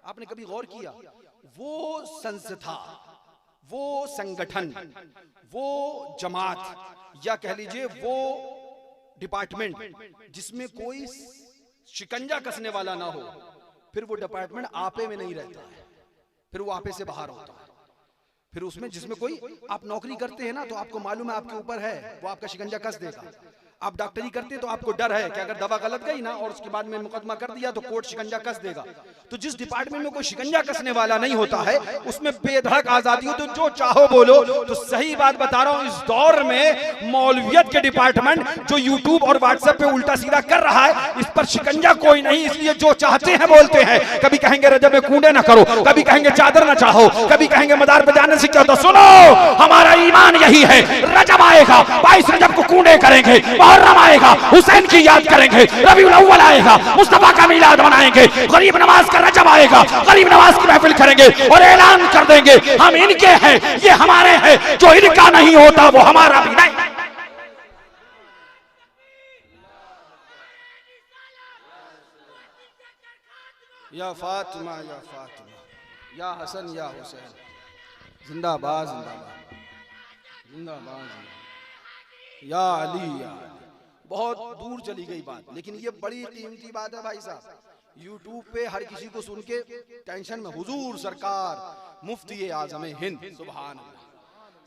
आपने कभी गौर किया वो संस्था, वो संगठन, वो जमात या कह लीजिए वो डिपार्टमेंट जिसमें कोई शिकंजा कसने वाला ना हो, फिर वो डिपार्टमेंट आपे में नहीं रहता है, फिर वो आपे से बाहर होता है। फिर उसमें जिसमें कोई आप नौकरी करते हैं ना, तो आपको मालूम है आपके ऊपर है, वो आपका शिकंजा कस देगा। आप डॉक्टरी करते हैं तो आपको डर है कि अगर दवा गलत गई ना और उसके बाद में मुकदमा कर दिया तो कोर्ट शिकंजा कस देगा। तो जिस डिपार्टमेंट में कोई शिकंजा कसने वाला नहीं होता है उसमें बेधड़क आजादी हो, तो जो चाहो बोलो। तो सही बात बता रहा हूं, इस दौर में मौलवियत के डिपार्टमेंट जो यूट्यूब और व्हाट्सएप पे उल्टा सीधा कर रहा है, इस पर शिकंजा कोई नहीं, इसलिए जो चाहते हैं बोलते हैं। कभी कहेंगे रजब में कूड़े ना करो, कभी कहेंगे चादर ना चाहो, कभी कहेंगे मदार पे जाने से क्या। तो सुनो, हमारा ईमान यही है, रजब आएगा 22 रजब को कूड़े करेंगे, मुहर्रम आएगा हुसैन की याद करेंगे, रबीउल अव्वल आएगा मुस्तफा का मीलाद मनाएंगे, गरीब नवाज का रजब आएगा गरीब नवाज की महफिल करेंगे और ऐलान कर देंगे हम इनके हैं, ये हमारे हैं, जो इनका नहीं होता वो हमारा भी नहीं। या फातिमा या फातिमा, या हसन या हुसैन, जिंदाबाद जिंदाबाद जिंदाबाद, या अली या अली। बहुत दूर चली गई बात, लेकिन ये बड़ी कीमती बात है भाई साहब। यूट्यूब पे हर किसी को सुन के टेंशन में, हुजूर सरकार मुफ्ती आज़म हिंद, सुभान अल्लाह,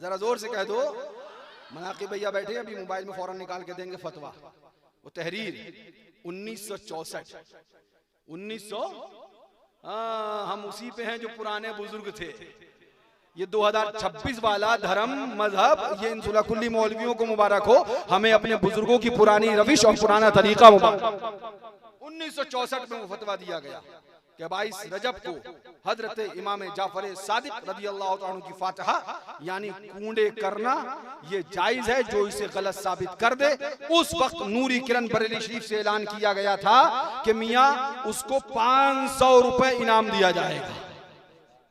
जरा जोर से कह दो। मनाकिब भैया बैठे अभी मोबाइल में फौरन निकाल के देंगे फतवा। वो तहरीर 1964 1900, हम उसी पे हैं जो पुराने बुजुर्ग थे। ये 2026 वाला धर्म मजहब, ये इन सुलहकुल्ली मौलवियों को मुबारक हो, हमें अपने बुजुर्गों की पुरानी रविश और पुराना तरीका मुबारक। 1964 में वो फतवा दिया गया कि 22 रजब को हजरत इमाम जाफर सादिक रज़ी अल्लाह तआला अन्हु की फातिहा यानी कूड़े करना ये जायज है, जो इसे गलत साबित कर दे। उस वक्त नूरी किरण बरेली शरीफ से ऐलान किया गया था कि मियां उसको 500 रुपए इनाम दिया जाएगा,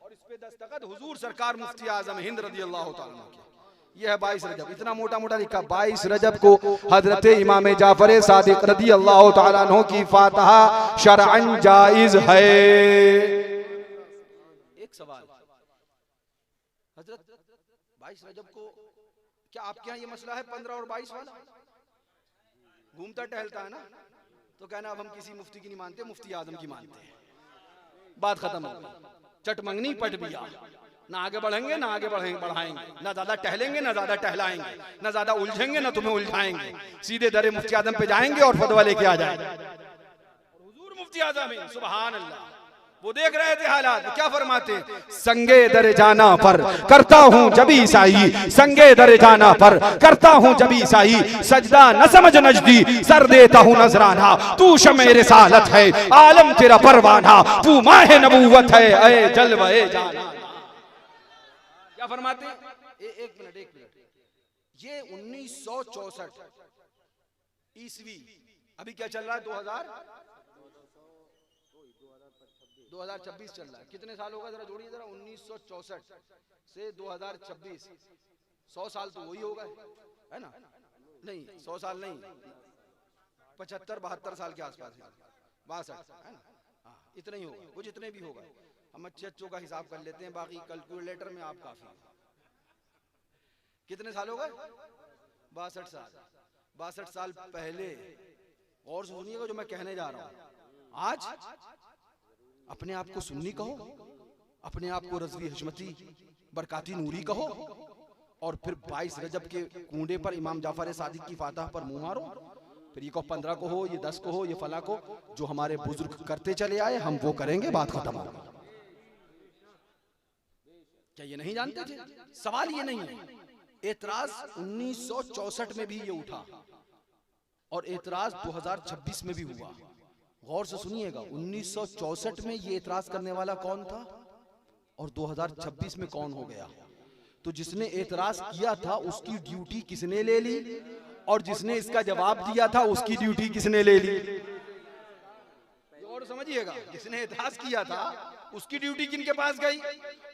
और इस पे दस्तखत हुजूर सरकार मुफ्ती आज़म हिंद रज़ी अल्लाह तआला अन्हु के। यह है 22 रजब, इतना मोटा मोटा लिखा, 22 रजब को हजरत इमाम जाफर सादिक रज़ी अल्लाह तआला अन्हु की फातिहा शरअन जायज है। एक सवाल, हजरत 22 रजब को क्या आपके यहाँ ये मसला है 15 और 22 वाला? घूमता टहलता है ना, तो कहना अब हम किसी मुफ्ती की नहीं मानते, मुफ्ती आजम की मानते हैं, बात खत्म हो गई। चट मंगनी पट बिया, ना आगे बढ़ेंगे ना आगे बढ़ाएंगे, ना ज्यादा टहलेंगे ना ज्यादा टहलाएंगे, ना ज्यादा उलझेंगे ना तुम्हें उलझाएंगे, सीधे दरे मुफ्ती आजम पे जाएंगे और फतवा लेके आ जाएंगे। हुजूर मुफ्ती आजम है, सुभान अल्लाह, वो देख रहे थे हालात, वो क्या फरमाते, संगे दर जाना पर करता हूँ जबी साई, संगे दर जाना पर करता हूँ जबी साई, सजदा न समझ नजदी सर देता हूँ नजराना, तू शमे रिसालत है आलम तेरा परवाना, तू माहे नबूवत है ऐ जलवे जाना। क्या फरमाते? एक मिनट, ये 1964 ईस्वी, अभी क्या चल रहा है 2026 चल रहा है, कितने साल होगा जरा जोड़िए जरा, 1964 से 2026, 100 साल तो वही होगा, है ना? नहीं 100 साल नहीं, 75-72 साल के आसपास, 62 है ना, हाँ इतना ही होगा, वो जितने भी होगा, हम अच्छों का हिसाब कर लेते हैं, बाकी कैलकुलेटर में आप काफी। कितने साल हो गए? 62 साल। 62 साल पहले, और सुनिएगा जो मैं कहने जा रहा हूं, आज अपने आप को सुन्नी कहो, अपने आप को रज़वी हशमती बरकाती नूरी कहो, और फिर 22 रजब के कूड़े पर इमाम जाफर सादिक की फातिहा पर मुंह मारो, फिर ये 15 को हो, ये 10 को हो, ये फला को, जो हमारे बुजुर्ग करते चले आए हम वो करेंगे, बात खत्म हो। क्या ये नहीं जानते थे? सवाल ये नहीं है। एतराज 1964 में भी ये उठा और एतराज 2026 में भी हुआ। गौर से सुनिएगा, 1964 में ये एतराज करने वाला कौन था? और 2026 में कौन हो गया? तो जिसने एतराज किया था उसकी ड्यूटी किसने ले ली, और जिसने इसका जवाब दिया था उसकी ड्यूटी किसने ले ली? और समझिएगा, जिसने एतराज किया था उसकी ड्यूटी किनके पास गई,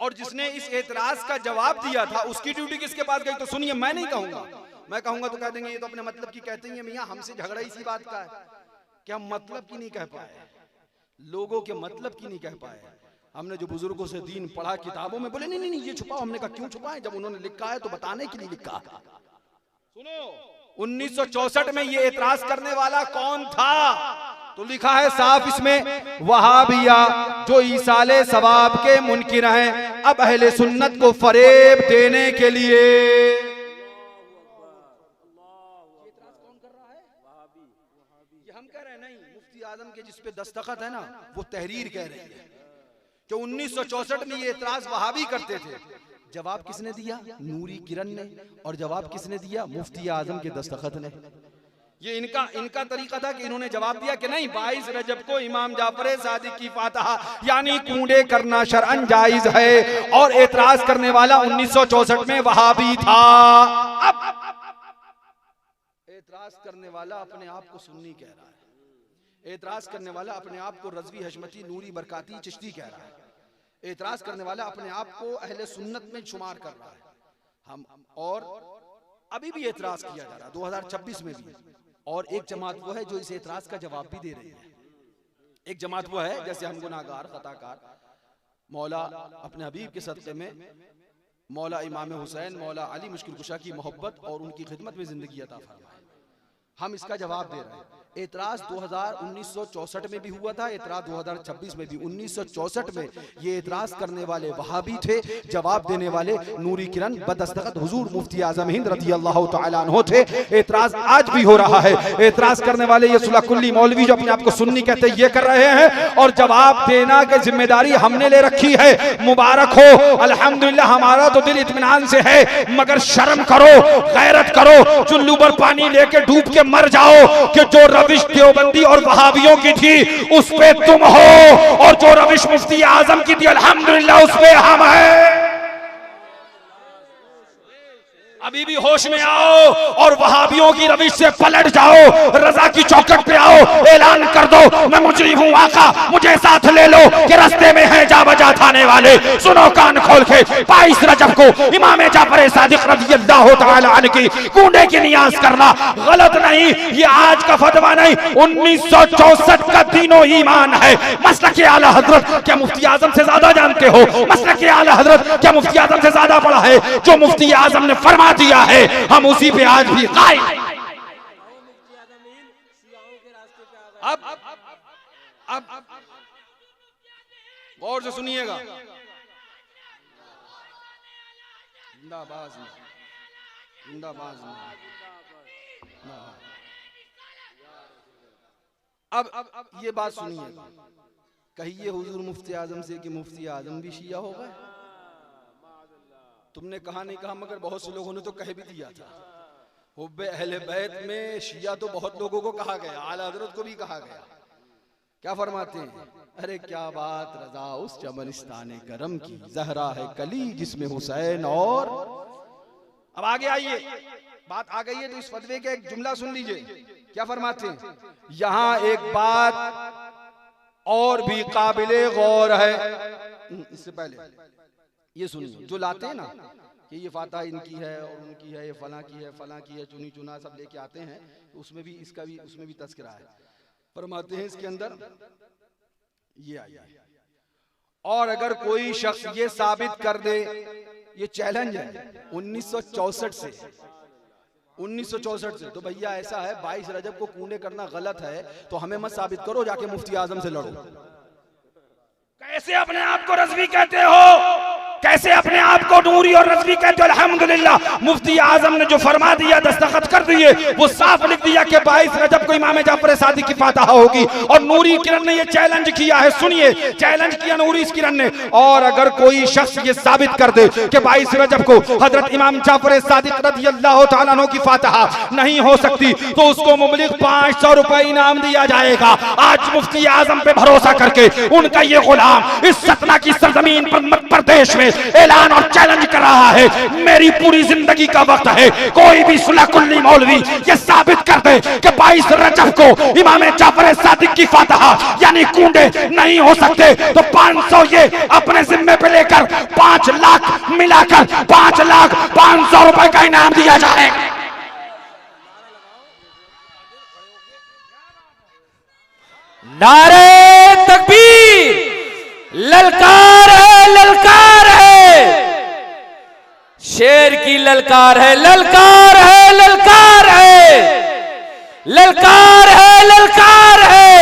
और जिसने इस एतराज का जवाब दिया था उसकी ड्यूटी किसके पास गई? तो सुनिए, मैं नहीं कहूंगा, मैं कहूंगा तो कह देंगे ये तो अपने मतलब की कहते ही है मियां, हमसे झगड़ा इसी बात का है कि हम मतलब की नहीं कह पाए, लोगों के मतलब की नहीं कह पाए। हमने जो बुजुर्गों से दीन पढ़ा किताबों में, बोले नहीं नहीं नहीं ये छुपाओ, हमने कहा क्यों छुपाएं, जब उन्होंने लिखा है तो बताने के लिए लिखा। सुनो, 1964 में ये एतराज करने वाला कौन था? तो लिखा है साफ इसमें, वहाबिया जो ईसाले सवाब के मुनकिर हैं, अब अहले सुन्नत को फरेब देने के लिए। हम कह रहे हैं नहीं, मुफ्ती आजम के जिस पे दस्तखत है ना वो तहरीर कह रही है कि 1964 में ये एतराज वहाबी करते थे। जवाब किसने दिया? नूरी किरण ने। और जवाब किसने दिया? मुफ्ती आजम के दस्तखत ने। ये इनका तरीका था कि इन्होंने जवाब दिया कि नहीं, 22 रजब को इमाम जाफर सादिक की फातहा यानी कूड़े करना शरअन जायज है, और एतराज करने वाला 1964 में वहाबी था। अब एतराज करने वाला अपने आप को सुन्नी कह रहा है, एतराज करने वाला अपने आप को रज़वी हशमती नूरी बरकाती चिश्ती कह रहा है, एतराज करने वाला अपने आप को अहले सुन्नत में शुमार कर रहा है। हम और अभी भी एतराज किया जा रहा है 2026 में भी। और एक जमात वो है जो इस एतराज का जवाब भी दे रही है। एक जमात वो है जैसे हम गुनाहगार खताकार, मौला अपने हबीब के सदक़े में मौला इमाम हुसैन मौला अली मुश्किल कुशा की मोहब्बत और उनकी खिदमत में जिंदगी अता फरमाए, हम इसका जवाब दे रहे हैं। एतराज 1964 में भी हुआ था, एतराज 2026 में भी। 1964 में ये एतराज करने वाले वहाबी थे, जवाब देने वाले नूरी किरण बदस्तखत हुजूर मुफ्ती आजम हिंद रज़ी अल्लाह तआला अन्हु थे। एतराज आज भी हो रहा है। एतराज करने वाले ये सुलकुल्ली मौलवी जो अपने आप को सुन्नी कहते हैं ये कर रहे हैं, और जवाब देना की जिम्मेदारी हमने ले रखी है। मुबारक हो, अल्हम्दुलिल्लाह, हमारा तो दिल इत्मीनान से है, मगर शर्म करो, गैरत करो, चुल्लू पर पानी लेके डूब के मर जाओ कि जो रविश देवबंदी और वहाबियों की थी उस पे तुम हो, और जो रविश मुफ्ती आजम की थी अल्हम्दुलिल्लाह उस पे हम हैं। अभी भी होश में आओ और वहाबियों की रविश से पलट जाओ, रजा की चौखट पे आओ, ऐलान कर दो मैं मुजरिम हूँ आका, मुझे साथ ले लो कि रास्ते में है जा बजा थाने वाले। सुनो कान खोल के, 22 रजब को इमाम जाफर सादिक रज़ी अल्लाह तआला अन्हु की कूड़े की नियाज करना गलत नहीं, ये आज का फतवा नहीं, 1964 का दीनो ईमान है। मसलक आला हजरत क्या मुफ्ती आजम से ज्यादा जानते हो? मसलक आला हजरत क्या मुफ्ती आजम से ज्यादा पढ़ा है? जो मुफ्ती आजम ने फरमा दिया है हम उसी पे आज भी कायम। अब गौर से सुनिएगा, जिंदाबाद जिंदाबाद। अब ये बात सुनिएगा, कहिए हुजूर मुफ्ती आजम से कि मुफ्ती आजम भी शिया हो गए? तुमने कहा नहीं कहा, मगर बहुत से लोगों ने तो कह भी दिया था। हुब्बे अहले बैत में शिया तो बहुत लोगों को कहा गया, आला हजरत को भी कहा गया। क्या फरमाते हैं? अरे क्या बात रजा उस चमनिस्ताने गरम की, जहरा है कली जिसमें हुसैन। और अब आगे आइए, बात आ गई है तो इस फतवे का एक जुमला सुन लीजिए। क्या फरमाते हैं? यहाँ एक बात और भी काबिले गौर है। इससे पहले ये सुनिए, जो लाते हैं ना कि ये फातहा इनकी है और उनकी है, ये फला की है फला की है, चुनी चुना सब लेके आते हैं, तो उसमें भी इसका भी उसमें भी तस्करा है। फरमाते हैं इसके अंदर ये आया, और अगर कोई शख्स ये साबित कर दे, ये चैलेंज है 1964 से, 1964 से, तो भैया ऐसा है 22 रजब को कूड़े करना गलत है, तो हमें मत साबित करो, जाके मुफ्ती आजम से लड़ो। कैसे अपने आप को रज़वी कहते हो? कैसे अपने आप को नूरी और रज़वी कहते हो? अल्हम्दुलिल्लाह मुफ्ती आजम ने जो फरमा दिया, दस्तखत कर दिए, वो साफ लिख दिया कि 22 रजब को इमाम जाफर सादिक की फातहा होगी। और नूरी किरण ने ये चैलेंज किया है, सुनिए, चैलेंज किया नूरी किरण ने, और अगर कोई शख्स ये साबित कर दे कि 22 रजब को हजरत इमाम जाफर सादिक रज़ी अल्लाह तआला अन्हु की फातहा नहीं हो सकती, तो उसको मुबलिग 500 रुपए इनाम दिया जाएगा। आज मुफ्ती आजम पे भरोसा करके उनका ये गुलाम इस सतना की सरजमीन पर प्रदेश में ऐलान और चैलेंज कर रहा है, मेरी पूरी जिंदगी का वक्त है, कोई भी सुलह कुल्ली मौलवी ये साबित कर दे कि 22 रजब को इमाम जाफर सादिक की फातिहा यानी कूंडे नहीं हो सकते, तो 500 ये अपने जिम्मे पे लेकर 5 लाख मिलाकर 5,500,000 रुपए का इनाम दिया जाएगा। नारे तकबीर, ललकार है, ललकार है, शेर की ललकार है, ललकार है, ललकार है, ललकार है, ललकार है।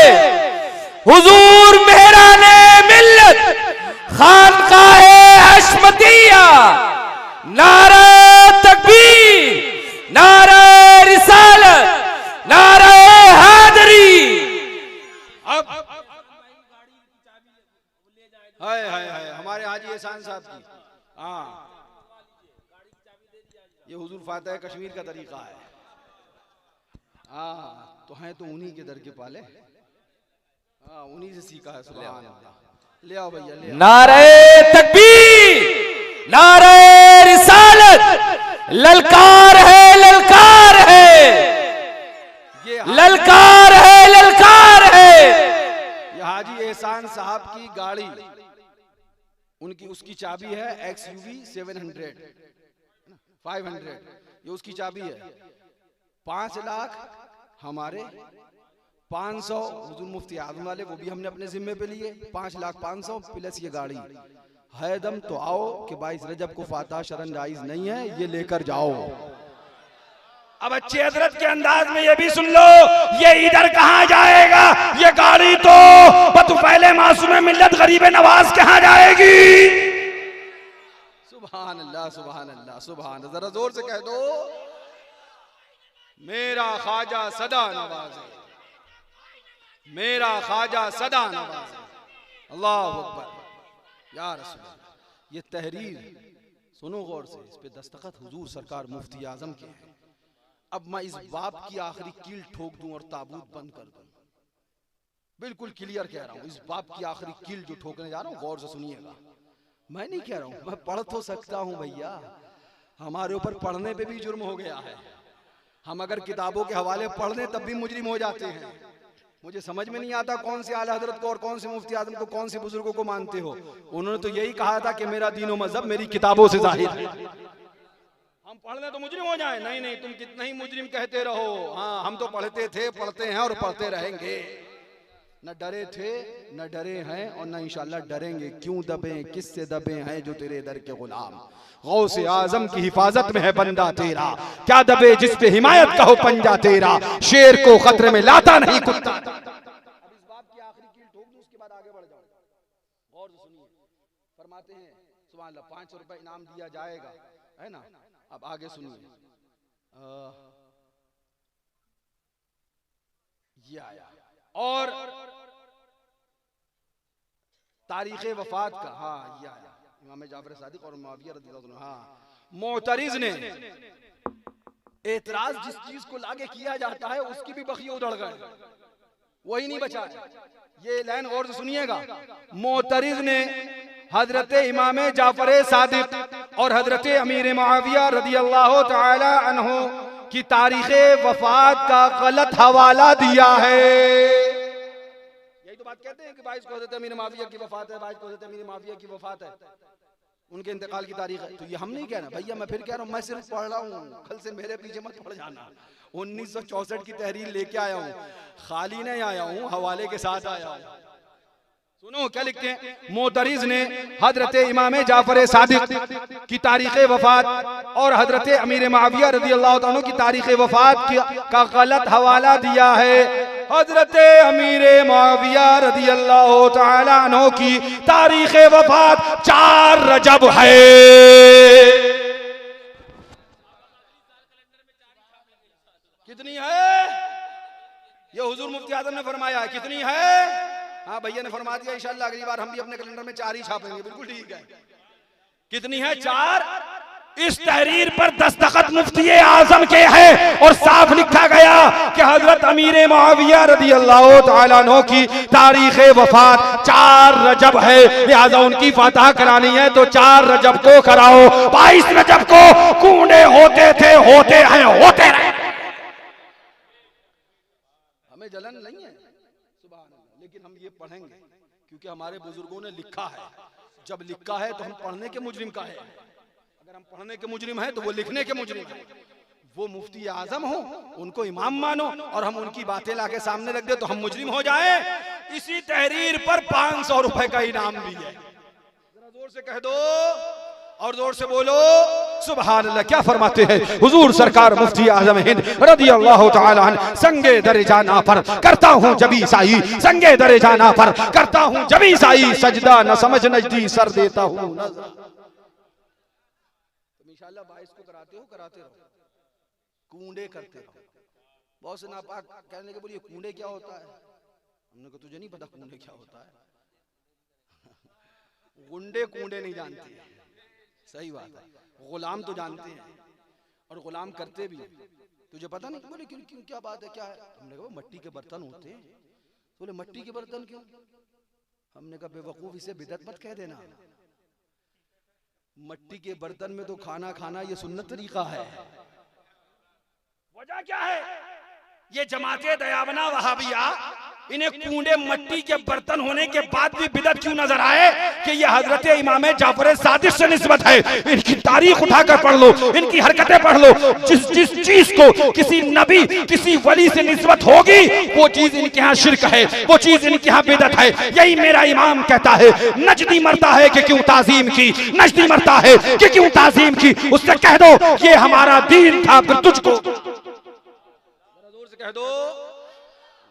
हुजूर मेहराने मिल्लत खानकाहे हशमतिया, नारे तकबीर, नारे रिसालत, नारे हैदरी। हाय हाय हाय हमारे हाजी एहसान साहब की, हाँ ये हुजूर फातिहा कश्मीर का तरीका है। हाँ तो हैं तो उन्हीं के दर के पाले, हाँ उन्हीं से सीखा है। सुभान अल्लाह। ले आओ भैया ले आओ। नारे तकबीर, नारे रिसालत, ललकार है, ललकार है, ललकार है, ललकार है। ये हाजी एहसान साहब की गाड़ी, उनकी उसकी चाबी है XUV 700 500, ये उसकी चाबी है। 5 लाख हमारे, 500 हुजूर मुफ्ती आजम वाले, वो भी हमने अपने जिम्मे पे लिए। 5,500,000 प्लस ये गाड़ी है। दम तो आओ कि 22 रजब को फातिहा शरन जायज नहीं है, ये लेकर जाओ। अब अच्छे हजरत के अंदाज में ये भी सुन लो, ये इधर कहां जाएगा, ये गाड़ी तो बतुफैले मासूम मिल्लत गरीब नवाज कहां जाएगी। सुभान अल्लाह, सुभान अल्लाह, सुभान। जरा जोर से कह दो, मेरा ख्वाजा सदा नवाज़े, मेरा ख्वाजा सदा नवाज़े। अल्लाहु अकबर या रसूल अल्लाह। ये तहरीर सुनो गौर से, इस पे दस्तखत हुजूर सरकार मुफ्ती आजम के हैं। अब मैं इस बाप की आखिरी कील ठोक दूं और ताबूत बंद कर दूं, बिल्कुल क्लियर कह रहा हूं। इस बाप की आखिरी कील जो ठोकने जा रहा हूं, गौर से सुनिएगा। मैं नहीं कह रहा हूं, मैं पढ़ तो सकता हूं भैया, हमारे ऊपर पढ़ने पे भी जुर्म हो गया है। हम अगर किताबों के हवाले पढ़ लें तब भी मुजरिम हो जाते हैं। मुझे समझ में नहीं आता कौन से आला हजरत को और कौन से मुफ्ती आजम को, कौन से बुजुर्गों को मानते हो। उन्होंने तो यही कहा था कि मेरा दीन और मजहब मेरी किताबों से जाहिर है। हम पढ़ लें तो मुजरिम हो जाए? नहीं नहीं, तुम कितना ही मुजरिम कहते रहो, हाँ हम तो पढ़ते थे, पढ़ते हैं और पढ़ते रहेंगे। न डरे थे, न डरे हैं और न इंशाअल्लाह डरेंगे। क्यों दबे, किससे दबे हैं जो तेरे दर के गुलाम। गौसे आजम की हिफाजत में है बंदा तेरा, क्या दबे जिस पे हिमायत का हो पंजा तेरा। शेर को खतरे में लाता नहीं कुत्ता। अब इस बात की आखिरी कील ठोक दूं, उसके बाद आगे बढ़ जाओ। गौर से सुनिए, फरमाते हैं सुभान अल्लाह, 500 रुपए इनाम दिया जाएगा, है ना। अब आगे सुनिए, ये आया और तारीख वफात का, हाँ ये आया इमाम जाफर सादिक और मुआविया रज़ियल्लाहु अन्हु। हाँ मोतरिज ने एतराज जिस चीज को लागे किया जाता है उसकी भी बखिए उधड़ गए, वही नहीं बचा। ये लाइन गौर से सुनिएगा। मोतरिज ने हजरत इमाम जाफर सादिक और हजरत अमीर मुआविया रज़ियल्लाहु ताला अन्हु की तारीख वफात का गलत हवाला दिया है। यही तो बात कहते हैं कि 22 को हजरत अमीर मुआविया की वफात है, 22 को हजरत अमीर मुआविया की वफात है, उनके इंतकाल की तारीख है। तो ये हम नहीं कह रहे भैया, मैं फिर कह रहा हूँ, मैं सिर्फ पढ़ रहा हूँ, कल से मेरे पीछे मत पड़ जाना। 1964 की तहरीर लेके आया हूँ, खाली नहीं आया हूँ, हवाले के साथ आया हूँ। सुनो क्या लिखते हैं। मोतरिज ने हजरत इमाम जाफर सादिक की तारीख वफात और हजरत अमीर मुआविया रज़ियल्लाहु ताला अन्हु की तारीख वफात का गलत हवाला दिया है। हजरत अमीर मुआविया रज़ियल्लाहु ताला अन्हु की तारीख वफात 4 रजब है। कितनी है? ये हुजूर मुफ्ती आजम ने फरमाया है। कितनी है? हाँ भैया ने फरमा दिया, इंशाअल्लाह अगली बार हम भी अपने कैलेंडर में 4 ही छापेंगे। बिल्कुल ठीक है। कितनी है? 4। इस तहरीर पर दस्तखत मुफ्ती आजम के हैं और साफ लिखा गया कि हजरत हजरत अमीर मुआविया रज़ी अल्लाह तआला अन्हु की तारीख वफात 4 रजब है, लिहाजा उनकी फतह करानी है तो 4 रजब को कराओ। 22 रजब को कूड़े होते थे, होते हैं, होते रहे। हमें जलन नहीं है सुभान अल्लाह, लेकिन हम ये पढ़ेंगे क्योंकि हमारे बुजुर्गों ने लिखा है। जब लिखा है तो हम पढ़ने के मुजरिम का है, अगर हम पढ़ने के मुजरिम हैं तो वो लिखने के मुजरिम है। वो मुफ्ती आजम हो, उनको इमाम मानो और हम उनकी बातें लाके सामने रख दे तो हम मुजरिम हो जाए। इसी तहरीर पर 500 रुपए का इनाम भी है। जरा जोर से कह दो और जोर से बोलो सुभान अल्लाह। क्या फरमाते हैं हुजूर सरकार मुफ्ती आजम हिंद रज़ी अल्लाह तआला अन्हु, संगे दरे जाना पर करता हूँ जबी साई, संगे दरे जाना पर करता हूँ जबी साई, सजदा न समझ नजदी सर देता हूँ नजर। इंशाअल्लाह 22 को कराते रहो, कूंडे करते रहो। बहुत से नापाक कहने के बोलिए कूंडे क्या होता है, हमने कहा तुझे नहीं पता कूंडे क्या होता है। गुंडे कूंडे नहीं जानते, सही बात है। गुलाम तो जानते हैं और गुलाम करते भी। तुझे पता नहीं? बोले क्यों क्यों क्या बात है, क्या है? हमने कहा मट्टी के बर्तन होते हैं। बोले मट्टी के बर्तन क्यों? हमने कहा बेवकूफ, इसे बिदअत मत कह देना। मट्टी के बर्तन में तो खाना खाना ये सुन्नत तरीका है। वजह क्या है? ये जमाते दयावना वहाबिया, इन्हें कूड़े मट्टी के बर्तन होने के बाद भी बिदअत क्यों नजर आए कि ये हजरत इमाम जाफर सादिक से निस्बत है। इनकी तारीख उठाकर पढ़ लो, इनकी हरकतें पढ़ लो। जिस चीज को किसी नबी किसी वली से निस्बत होगी वो चीज इनके यहाँ शिर्क है, वो चीज इनके यहाँ बिदअत है। यही मेरा इमाम कहता है, नजदी मरता है कि क्यों ताजीम की, नजदी मरता है कि क्यों ताजीम की। उससे कह दो ये हमारा दीन था, फिर तुझको जोर से कह दो।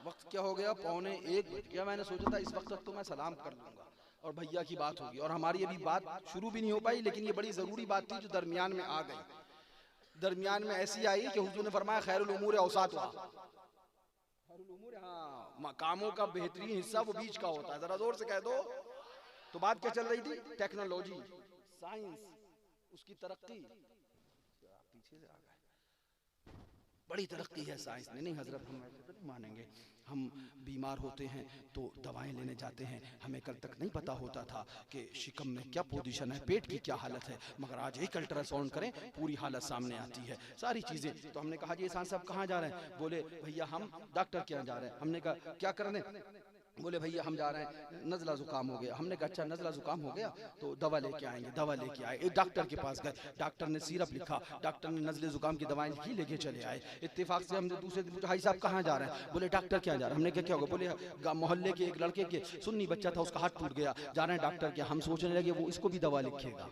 वक्त क्या हो गया? 1:15। क्या मैंने सोचा था इस वक्त तक तो मैं सलाम कर लूंगा और भैया की बात होगी और हमारी अभी बात शुरू भी नहीं हो पाई, लेकिन ये बड़ी जरूरी बात थी जो दरमियान में आ गई। दरमियान में ऐसी आई कि हुजूर ने फरमाया खैरुल उमूर औसातुहा, खैरुल उमूर, हाँ, कामों का बेहतरीन हिस्सा वो बीच का होता है। जरा जोर से कह दो। तो बात क्या चल रही थी? टेक्नोलॉजी, साइंस, उसकी तरक्की। पीछे से आ गए, बड़ी तरक्की है साइंस में। नहीं हजरत हम ऐसे तो नहीं मानेंगे। हम बीमार होते हैं तो दवाएं लेने जाते हैं, हमें कल तक नहीं पता होता था कि शिकम में क्या पोजीशन है, पेट की क्या हालत है, मगर आज एक अल्ट्रासाउंड करें पूरी हालत सामने आती है, सारी चीज़ें। तो हमने कहा जी सांस साहब कहाँ जा रहे हैं? बोले भैया हम डॉक्टर के यहाँ जा रहे हैं। हमने कहा क्या करने? बोले भैया हम जा रहे हैं, नज़ला ज़ुकाम हो गया। हमने कहा अच्छा नज़ला ज़ुकाम हो गया तो दवा लेके आएंगे। दवा लेके आए, एक डॉक्टर के पास गए, डॉक्टर ने सिरप लिखा, डॉक्टर ने नज़ले ज़ुकाम की दवाएं लिखी, लेके चले आए। इत्तेफाक से हमने दूसरे दिन पूछा भाई साहब कहाँ जा रहे हैं? बोले डॉक्टर क्या जा रहे हैं। हमने कहा क्या होगा? बोले मोहल्ले के एक लड़के के सुन्नी बच्चा था, उसका हाथ टूट गया, जा रहे हैं डॉक्टर के। हम सोचने लगे वो इसको भी दवा लिखेगा,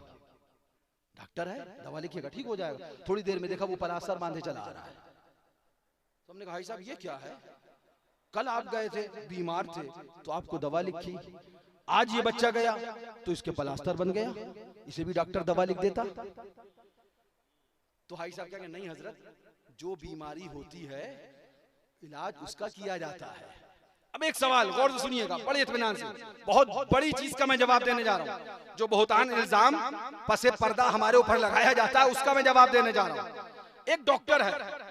डॉक्टर है दवा लिखेगा, ठीक हो जाएगा। थोड़ी देर में देखा वो पलास्तर बांधे चला आ रहा है। तो हमने कहा भाई साहब ये क्या है? कल आप गए थे, बीमार थे तो आपको दवा लिखी, आज ये बच्चा गया तो इसके प्लास्टर बन गया, इसे भी डॉक्टर दवा लिख देता। तो भाई साहब क्या कहें? नहीं हजरत, जो बीमारी होती है इलाज उसका किया जाता है। अब एक सवाल गौर से सुनिएगा, बड़े इत्मीनान से, बहुत बड़ी चीज का मैं जवाब देने जा रहा हूँ। जो बहुतान इल्जाम पसे पर्दा हमारे ऊपर लगाया जाता है उसका मैं जवाब देने जा रहा हूँ। एक डॉक्टर है,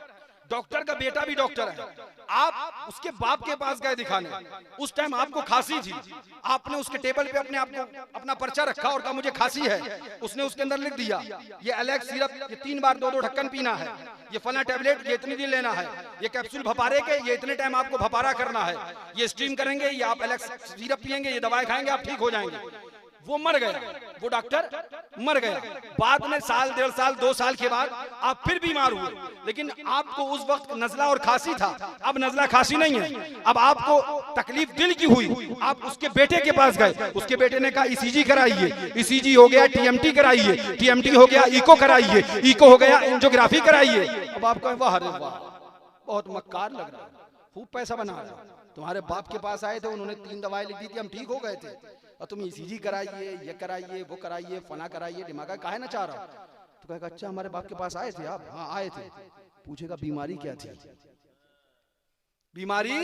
डॉक्टर का बेटा भी डॉक्टर है, आप उसके बाप के पास गए दिखाने, उस टाइम आपको खांसी थी, आपने उसके टेबल पे अपने आप को अपना पर्चा रखा और कहा मुझे खांसी है। उसने उसके अंदर लिख दिया ये एलेक्स सिरप, ये 3 बार 2-2 ढक्कन पीना है, ये फला टैबलेट ये इतने दिन लेना है, ये कैप्सूल भपारे के ये इतने टाइम आपको भपारा करना है, ये स्टीम करेंगे, ये आप एलेक्स सिरप पियेंगे, ये दवाएं खाएंगे, आप ठीक हो जाएंगे। वो मर गया, वो डॉक्टर मर गया। बाद में साल 1.5 साल 2 साल के बाद आप फिर बीमार हुए, लेकिन आपको उस वक्त नजला और खांसी था, अब नजला खांसी नहीं है। अब आपको तकलीफ दिल की हुई, आप उसके बेटे के पास गए, उसके बेटे ने कहा ईसीजी कराइए, ईसीजी हो गया, टीएमटी कराइए, टीएमटी हो गया, इको कराइए, इको हो गया, एंजियोग्राफी कराइए। अब आपको वाह रे वाह बहुत मक्कार लग रहा है, खूब पैसा बना रहा है। तुम्हारे बाप के पास आए थे, उन्होंने 3 दवाएं लिख दी थी, हम ठीक हो गए थे, और तुम ईसीजी कराइए, ये कराइए, वो कराइए, फना कराइए, दिमाग काहे ना चाह रहा। तो कहेगा अच्छा हमारे बाप के पास आए थे आप? हाँ आए थे। पूछेगा बीमारी क्या थी? बीमारी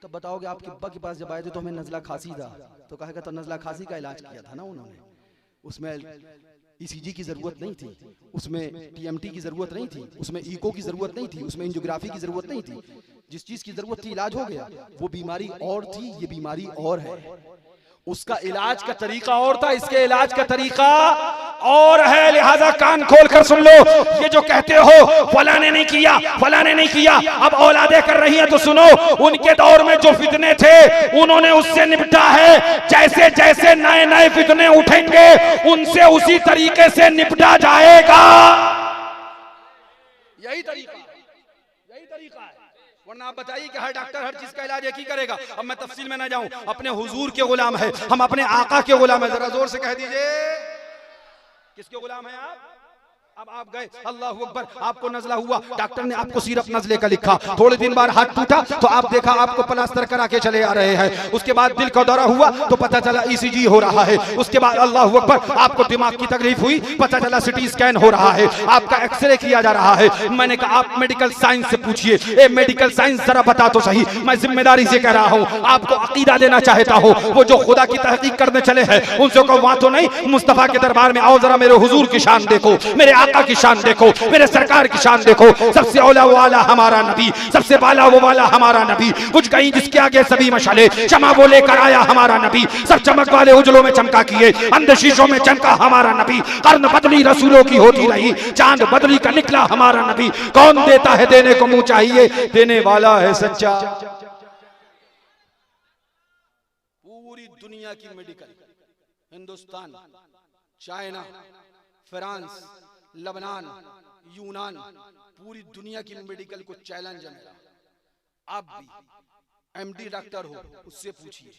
तब बताओगे आपके अब्बा के पास जब आए थे तो हमें नजला खांसी था, तो कहेगा तो नजला खांसी का इलाज किया था ना उन्होंने, उसमें ईसीजी की जरूरत नहीं थी, उसमें टीएमटी की जरूरत नहीं थी, उसमें इको की जरूरत नहीं थी, उसमें एंजियोग्राफी की जरूरत नहीं थी। जिस चीज की जरूरत थी इलाज हो गया, वो बीमारी और थी, ये बीमारी और है। उसका इलाज का तरीका और था, इसके इलाज का तरीका और है। लिहाजा कान खोल कर सुन लो, ये जो कहते हो फलाने नहीं किया, फलाने नहीं किया, अब औलादे कर रही हैं, तो सुनो, उनके दौर में जो फितने थे उन्होंने उससे निपटा है। जैसे जैसे नए नए फितने उठेंगे उनसे उसी तरीके से निपटा जाएगा। यही तरीका है। वरना आप बताइए कि हर डॉक्टर हर चीज का इलाज एक ही करेगा। अब मैं तफसील में ना जाऊं, अपने हुजूर के गुलाम है हम, अपने आका के गुलाम है। जरा जोर से कह दीजिए, किसके गुलाम है आप? अब आप गए, अल्लाह अकबर, आपको नजला हुआ, डॉक्टर ने आपको सिरप नजले का लिखा, थोड़े दिन बाद हाथ टूटा तो आप देखा आपको प्लास्टर करा के चले आ रहे हैं। उसके बाद दिल का दौरा हुआ तो पता चला ईसीजी हो रहा है। उसके बाद अल्लाह अकबर, आपको दिमाग की तकलीफ हुई, पता चला सिटी स्कैन हो रहा है, आपका एक्सरे किया जा रहा है। मैंने कहा आप मेडिकल साइंस से पूछिए, ए मेडिकल साइंस जरा बता तो सही, मैं जिम्मेदारी से कह रहा हूँ, आपको अकीदा देना चाहता हूँ। वो जो खुदा की तहकीक करने चले हैं उनसे कहो वहां तो नहीं, मुस्तफा के दरबार में आओ, जरा मेरे हुजूर की शान देखो, मेरे आका की शान देखो, मेरे सरकार की शान देखो। सबसे औला वाला हमारा नबी, सबसे बाला वो वाला हमारा नबी, कुछ गई जिसके आगे सभी मशाले, शमा वो लेकर आया हमारा नबी, सब चमक वाले उजलों में चमका किए, अंध शीशों में चमका हमारा नबी, कर्न बदली रसूलों की होती रही, चांद बदली का निकला हमारा नबी। कौन देता है देने को मुंह चाहिए, देने वाला है सच्चा। पूरी दुनिया की मेडिकल, हिंदुस्तान, चाइना, फ्रांस, लबनान, यूनान, पूरी दुनिया की मेडिकल को चैलेंज है मेरा। आप भी एमडी डॉक्टर हो उससे पूछिए,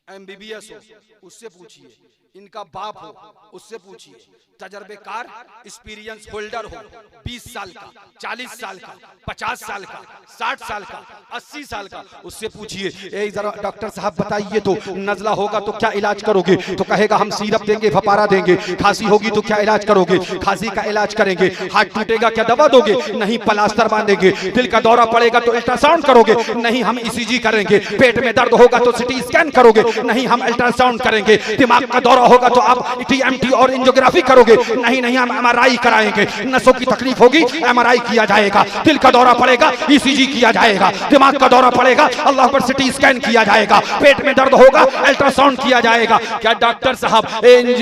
एमबीबीएस हो उससे पूछिए, इनका बाप हो उससे पूछिए, तजर्बेकार एक्सपीरियंस होल्डर हो, 20 साल का, 40 साल का, 50 साल का, 60 साल का, 80 साल का, उससे पूछिए, जरा डॉक्टर साहब बताइए तो नजला होगा तो क्या इलाज करोगे? तो कहेगा हम सिरप देंगे, फपारा देंगे। खांसी होगी तो क्या इलाज करोगे? खांसी का इलाज करेंगे। हाथ टूटेगा क्या दवा दोगे? नहीं, प्लास्टर बांधेंगे। दिल का दौरा पड़ेगा तो अल्ट्रासाउंड करोगे? नहीं, हम ईसीजी करेंगे। पेट में दर्द होगा तो सिटी स्कैन करोगे? नहीं, हम अल्ट्रासाउंड करेंगे। दिमाग का दौरा होगा तो आप टीएमटी और एंजियोग्राफी करोगे? नहीं नहीं, हम एमआरआई कराएंगे। नसों की तकलीफ होगी, एमआरआई किया जाएगा। दिल का दौरा पड़ेगा, ईसीजी किया जाएगा। दिमाग का दौरा पड़ेगा, अल्लाह पर सिटी स्कैन किया जाएगा। पेट में दर्द होगा, अल्ट्रासाउंड किया जाएगा। क्या डॉक्टर साहब,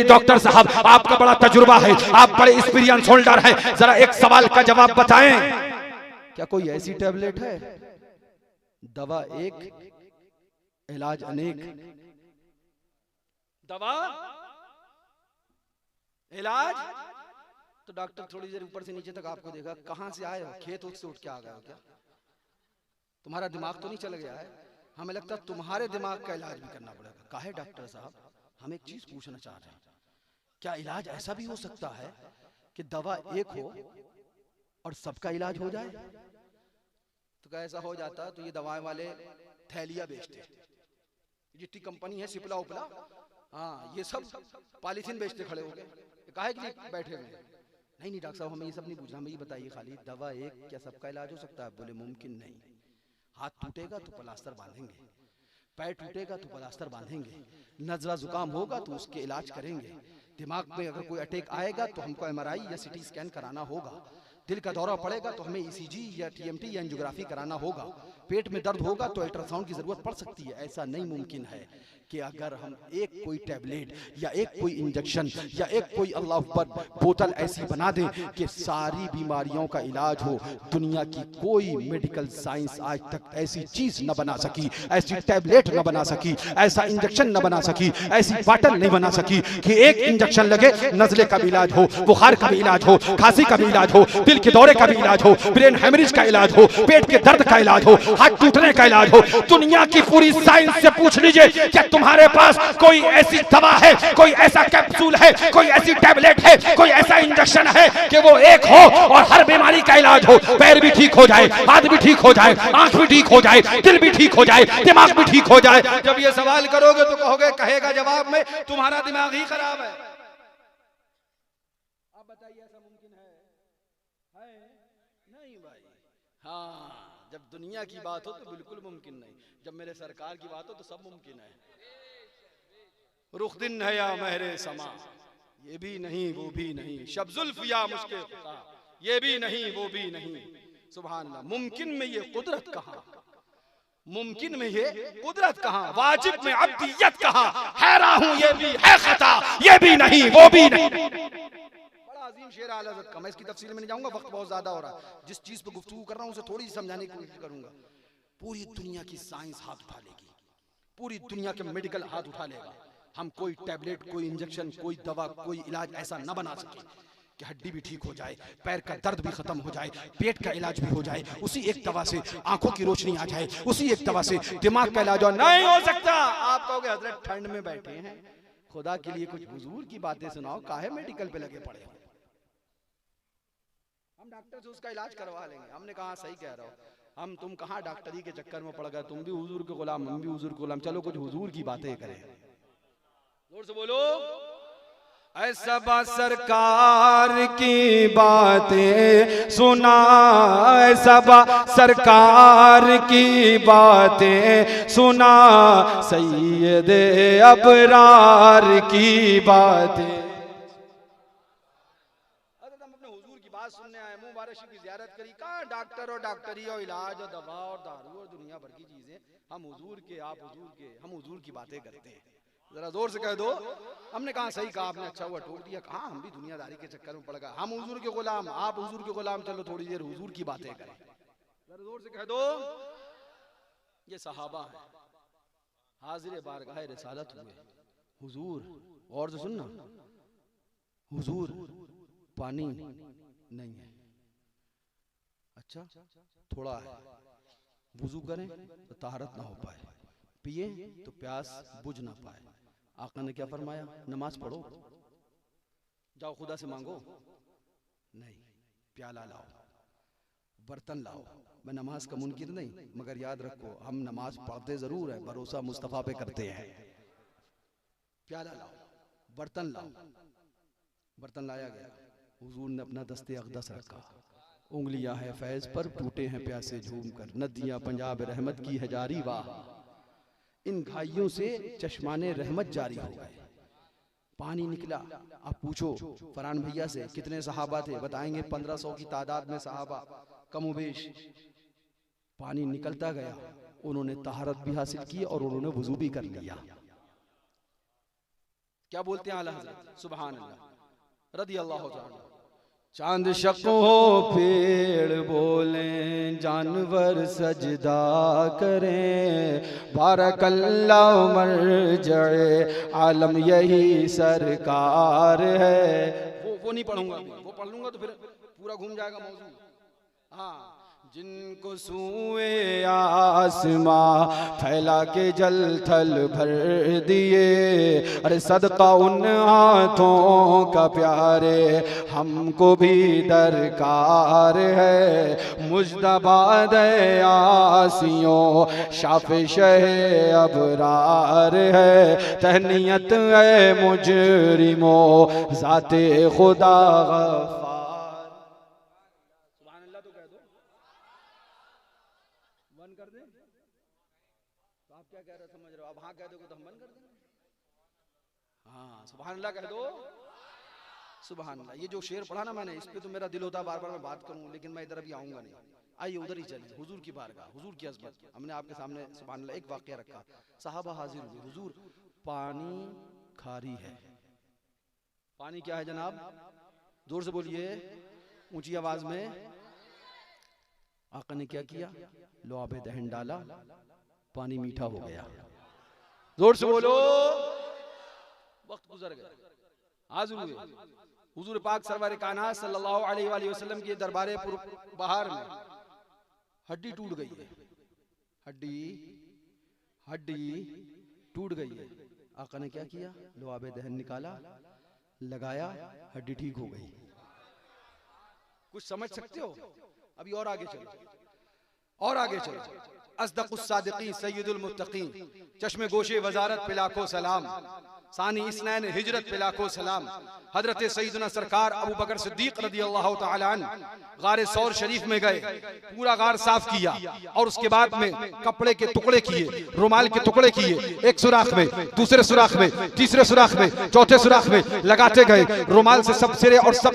डॉक्टर साहब आपका बड़ा तजुर्बा है, आप बड़े एक्सपीरियंस होल्डर हैं, जरा एक सवाल का जवाब बताएं, क्या कोई ऐसी टैबलेट है दवा एक इलाज अनेक? दवा इलाज तो डॉक्टर थोड़ी देर ऊपर से नीचे तक आपको देखा, कहां से आए हो? खेत से उठ के आ गए हो क्या? तुम्हारा दिमाग तो नहीं चल गया है? हमें लगता है तुम्हारे दिमाग का इलाज भी करना पड़ेगा। काहे डॉक्टर साहब, हम एक चीज पूछना चाह रहे हैं, क्या इलाज ऐसा भी हो सकता है कि दवा एक हो और सबका इलाज हो जाए? तो क्या ऐसा हो जाता तो ये दवाएं वाले थैलियां बेचते, जितनी कंपनी है सिपला उपला, हाँ ये सब पॉलीथीन बेचते खड़े हो गए, काहे के लिए बैठे हुए? नहीं डॉक्टर साहब, हमें ये सब नहीं पूछना, हमें ये बताइए खाली, दवा एक क्या सबका इलाज हो सकता है? बोले मुमकिन नहीं। हाथ टूटेगा तो प्लास्टर बांधेंगे, पैर टूटेगा तो प्लास्टर बांधेंगे, नजला जुकाम होगा तो उसके इलाज करेंगे, दिमाग में अगर कोई अटैक आएगा तो हमको एमआरआई या सिटी स्कैन कराना होगा, दिल का दौरा पड़ेगा तो हमें ईसीजी या टीएमटी या एंजियोग्राफी कराना होगा, पेट में दर्द होगा तो अल्ट्रासाउंड की जरूरत पड़ सकती है। ऐसा नहीं मुमकिन है कि अगर हम एक कोई टैबलेट या एक कोई इंजेक्शन या एक कोई अल्लाह पर बोतल ऐसी बना दें कि सारी बीमारियों का इलाज हो। दुनिया की कोई मेडिकल साइंस आज तक ऐसी चीज न बना सकी, ऐसी टैबलेट न बना सकी, ऐसा इंजेक्शन न बना सकी, ऐसी बॉटल नहीं बना सकी कि एक इंजेक्शन लगे नजले का भी इलाज हो, बुखार का भी इलाज हो, खांसी का भी इलाज हो, दिल के दौरे का भी इलाज हो, ब्रेन हेमरेज का इलाज हो, पेट के दर्द का इलाज हो, हाथ टूटने का इलाज हो। दुनिया की पूरी साइंस से पूछ लीजिए, क्या तुम्हारे पास कोई ऐसी दवा है, कोई ऐसा कैप्सूल है, कोई ऐसी टैबलेट है, कोई ऐसा इंजेक्शन है कि वो एक हो और हर बीमारी का इलाज हो? पैर भी ठीक हो जाए, हाथ भी ठीक हो जाए, आंख भी ठीक हो जाए, दिल भी ठीक हो जाए, दिमाग भी ठीक हो जाए। जब ये सवाल करोगे तो कहोगे, कहेगा जवाब में, तुम्हारा दिमाग ही खराब है। आप बताइए ऐसा मुमकिन है? नहीं भाई। हाँ, जब दुनिया की बात हो तो बिल्कुल मुमकिन नहीं, जब मेरे सरकार की बात हो तो सब मुमकिन है। रुख दिन है या महरे समा, ये भी नहीं वो भी नहीं, शब जुल्फ या मुश्किल खुदा, ये भी नहीं वो भी नहीं। सुभान अल्लाह, मुमकिन में ये कुदरत कहाँ, मुमकिन में ये कुदरत कहाँ, वाजिब में अब्दियत कहाँ, हैरान हूं ये भी है खता, ये भी नहीं वो भी नहीं। बड़ा अजीम शेर आला हज़रत का, मैं इसकी तफसील में नहीं जाऊंगा, वक्त बहुत ज्यादा हो रहा है। जिस चीज पे गुफ्तगू कर रहा हूं उसे थोड़ी सी समझाने की कोशिश करूंगा। पूरी दुनिया की साइंस हाथ उठा लेगी, पूरी दुनिया के मेडिकल हाथ उठा लेगा, हम कोई टैबलेट, कोई इंजेक्शन, कोई दवा, कोई इलाज ऐसा न बना सके कि हड्डी भी ठीक हो जाए, पैर का दर्द भी खत्म हो जाए, पेट का इलाज भी हो जाए, उसी एक दवा से आंखों की रोशनी आ जाए, उसी एक दवा से दिमाग का इलाज नहीं हो सकता। आप कहोगे हजरत ठंड में बैठे हैं, खुदा के लिए कुछ हुजूर की बातें सुनाओ, काहे मेडिकल पे लगे पड़े हो? हम डॉक्टर से उसका इलाज करवा लेंगे। हमने कहा सही कह रहा हो, हम तुम कहाँ डॉक्टरी के चक्कर में पड़ गए, तुम भी हुजूर के गुलाम, हम भी हुजूर के गुलाम, चलो कुछ हुजूर की बातें करें। जोर से बोलो। ऐसा सरकार की बातें सुना, ऐसा सरकार की बातें सुना, सैयदे अबरार की बातें। अगर हम अपने हुजूर की बात सुनने आए, मुबारक की ज़ियारत करी, कहाँ डॉक्टर और डॉक्टरी और इलाज और दवा और दारू और दुनिया भर की चीजें, हम हुजूर के, आप हुजूर के, हम हुजूर की बातें करते हैं। जरा जोर से कह दो। हमने कहा सही कहा आपने, अच्छा हुआ टोक दिया। कहा हम भी दुनियादारी के चक्कर में पड़ गए, हम हुजूर के गुलाम, आप हुजूर के गुलाम, चलो थोड़ी देर हुजूर की बातें करें। जरा जोर से कह दो। ये सहाबा है, हाजिर बारगाह रिसालत हुए। हुजूर, और से सुनना, हुजूर पानी नहीं है, अच्छा थोड़ा है, वुजू करें तो ताहरत ना हो पाए, पिए तो प्यास बुझ ना पाए। आका ने क्या फरमाया? नमाज पढ़ो, जाओ खुदा से मांगो, नहीं प्याला लाओ, बर्तन लाओ। मैं नमाज का मुनकिर नहीं, मगर याद रखो हम नमाज पढ़ते जरूर है, भरोसा मुस्तफा पे करते हैं। प्याला लाओ, बर्तन लाओ। बर्तन लाया गया, हुजूर ने अपना दस्ते अक़दस रखा, उंगलियां हैं फैज पर, टूटे हैं प्यासे झूम कर, नदियां पंजाब रहमत की है जारी, वाह इन घाइयों से चश्माने रहमत जारी हो गए। पानी निकला। आप पूछो फरहान भैया से कितने सहाबा थे, बताएंगे 1500 की तादाद में सहाबा कमोबेश। पानी निकलता गया, उन्होंने तहारत भी हासिल की और उन्होंने वुजू भी कर लिया। क्या बोलते हैं आला हज़रत, सुभान अल्लाह रदी अल्लाह ताला। चांद शको पेड़ बोले, जानवर सजदा करें, बारकल्लाह मरजए आलम यही सरकार है। वो नहीं पढ़ूंगा, वो पढ़ लूंगा तो फिर पूरा घूम जाएगा मौजू। हाँ, जिनको सूए आसमां फैला के जल थल भर दिए, अरे सदका उन हाथों का प्यारे हमको भी दरकार है। मुजदबाद आसियों शाफ़े शहे अबरार है, तहनियत है मुजरिमो ज़ाते खुदा गफ़ार। सुभान अल्लाह कह दो, सुभान अल्लाह। ये जो शेर पढ़ा ना मैंने, इस पे तो मेरा दिल होता बार बार मैं बात करूं, लेकिन मैं इधर अभी आऊंगा नहीं। आइए उधर ही चलिए, हुजूर की बारगाह, हुजूर की अज़मत। हमने आपके सामने सुभान अल्लाह एक वाकया रखा। सहाबा हाजिर हुए, हुजूर पानी खारी है। पानी क्या है जनाब? जोर से बोलिए, ऊंची आवाज में। आका ने क्या किया? लुआब दहन डाला, पानी मीठा हो गया। जोर से बोलो। वक्त गुजर गया, हाजिर हुए हुजूर पाक सरवर कायनात सल्लल्लाहु अलैहि वसल्लम के दरबारे बहार में। हड्डी टूट गई है, हड्डी टूट गई है। आका ने क्या किया? लुआब दहन निकाला, लगाया, हड्डी ठीक हो गई। कुछ समझ सकते हो? अभी और आगे चलो, और आगे चलो। अस्दक़ुस सादिक़ीन सय्यदुल मुत्तक़ीन, चश्मे गोशे वजारत पे लाखों सलाम, सानी इसनैन हिजरत पे लाखों सलाम, हजरत सैयदना सरकार अबू बकर सिद्दीक रदी अल्लाह तआला अन्हु गारे सौर शरीफ में गए, पूरा गार साफ किया और उसके बाद में कपड़े के टुकड़े किए, रुमाल के टुकड़े किए, एक सुराख में, दूसरे सुराख में, तीसरे सुराख में, चौथे सुराख में लगाते गए। रुमाल से सब सिरे और सब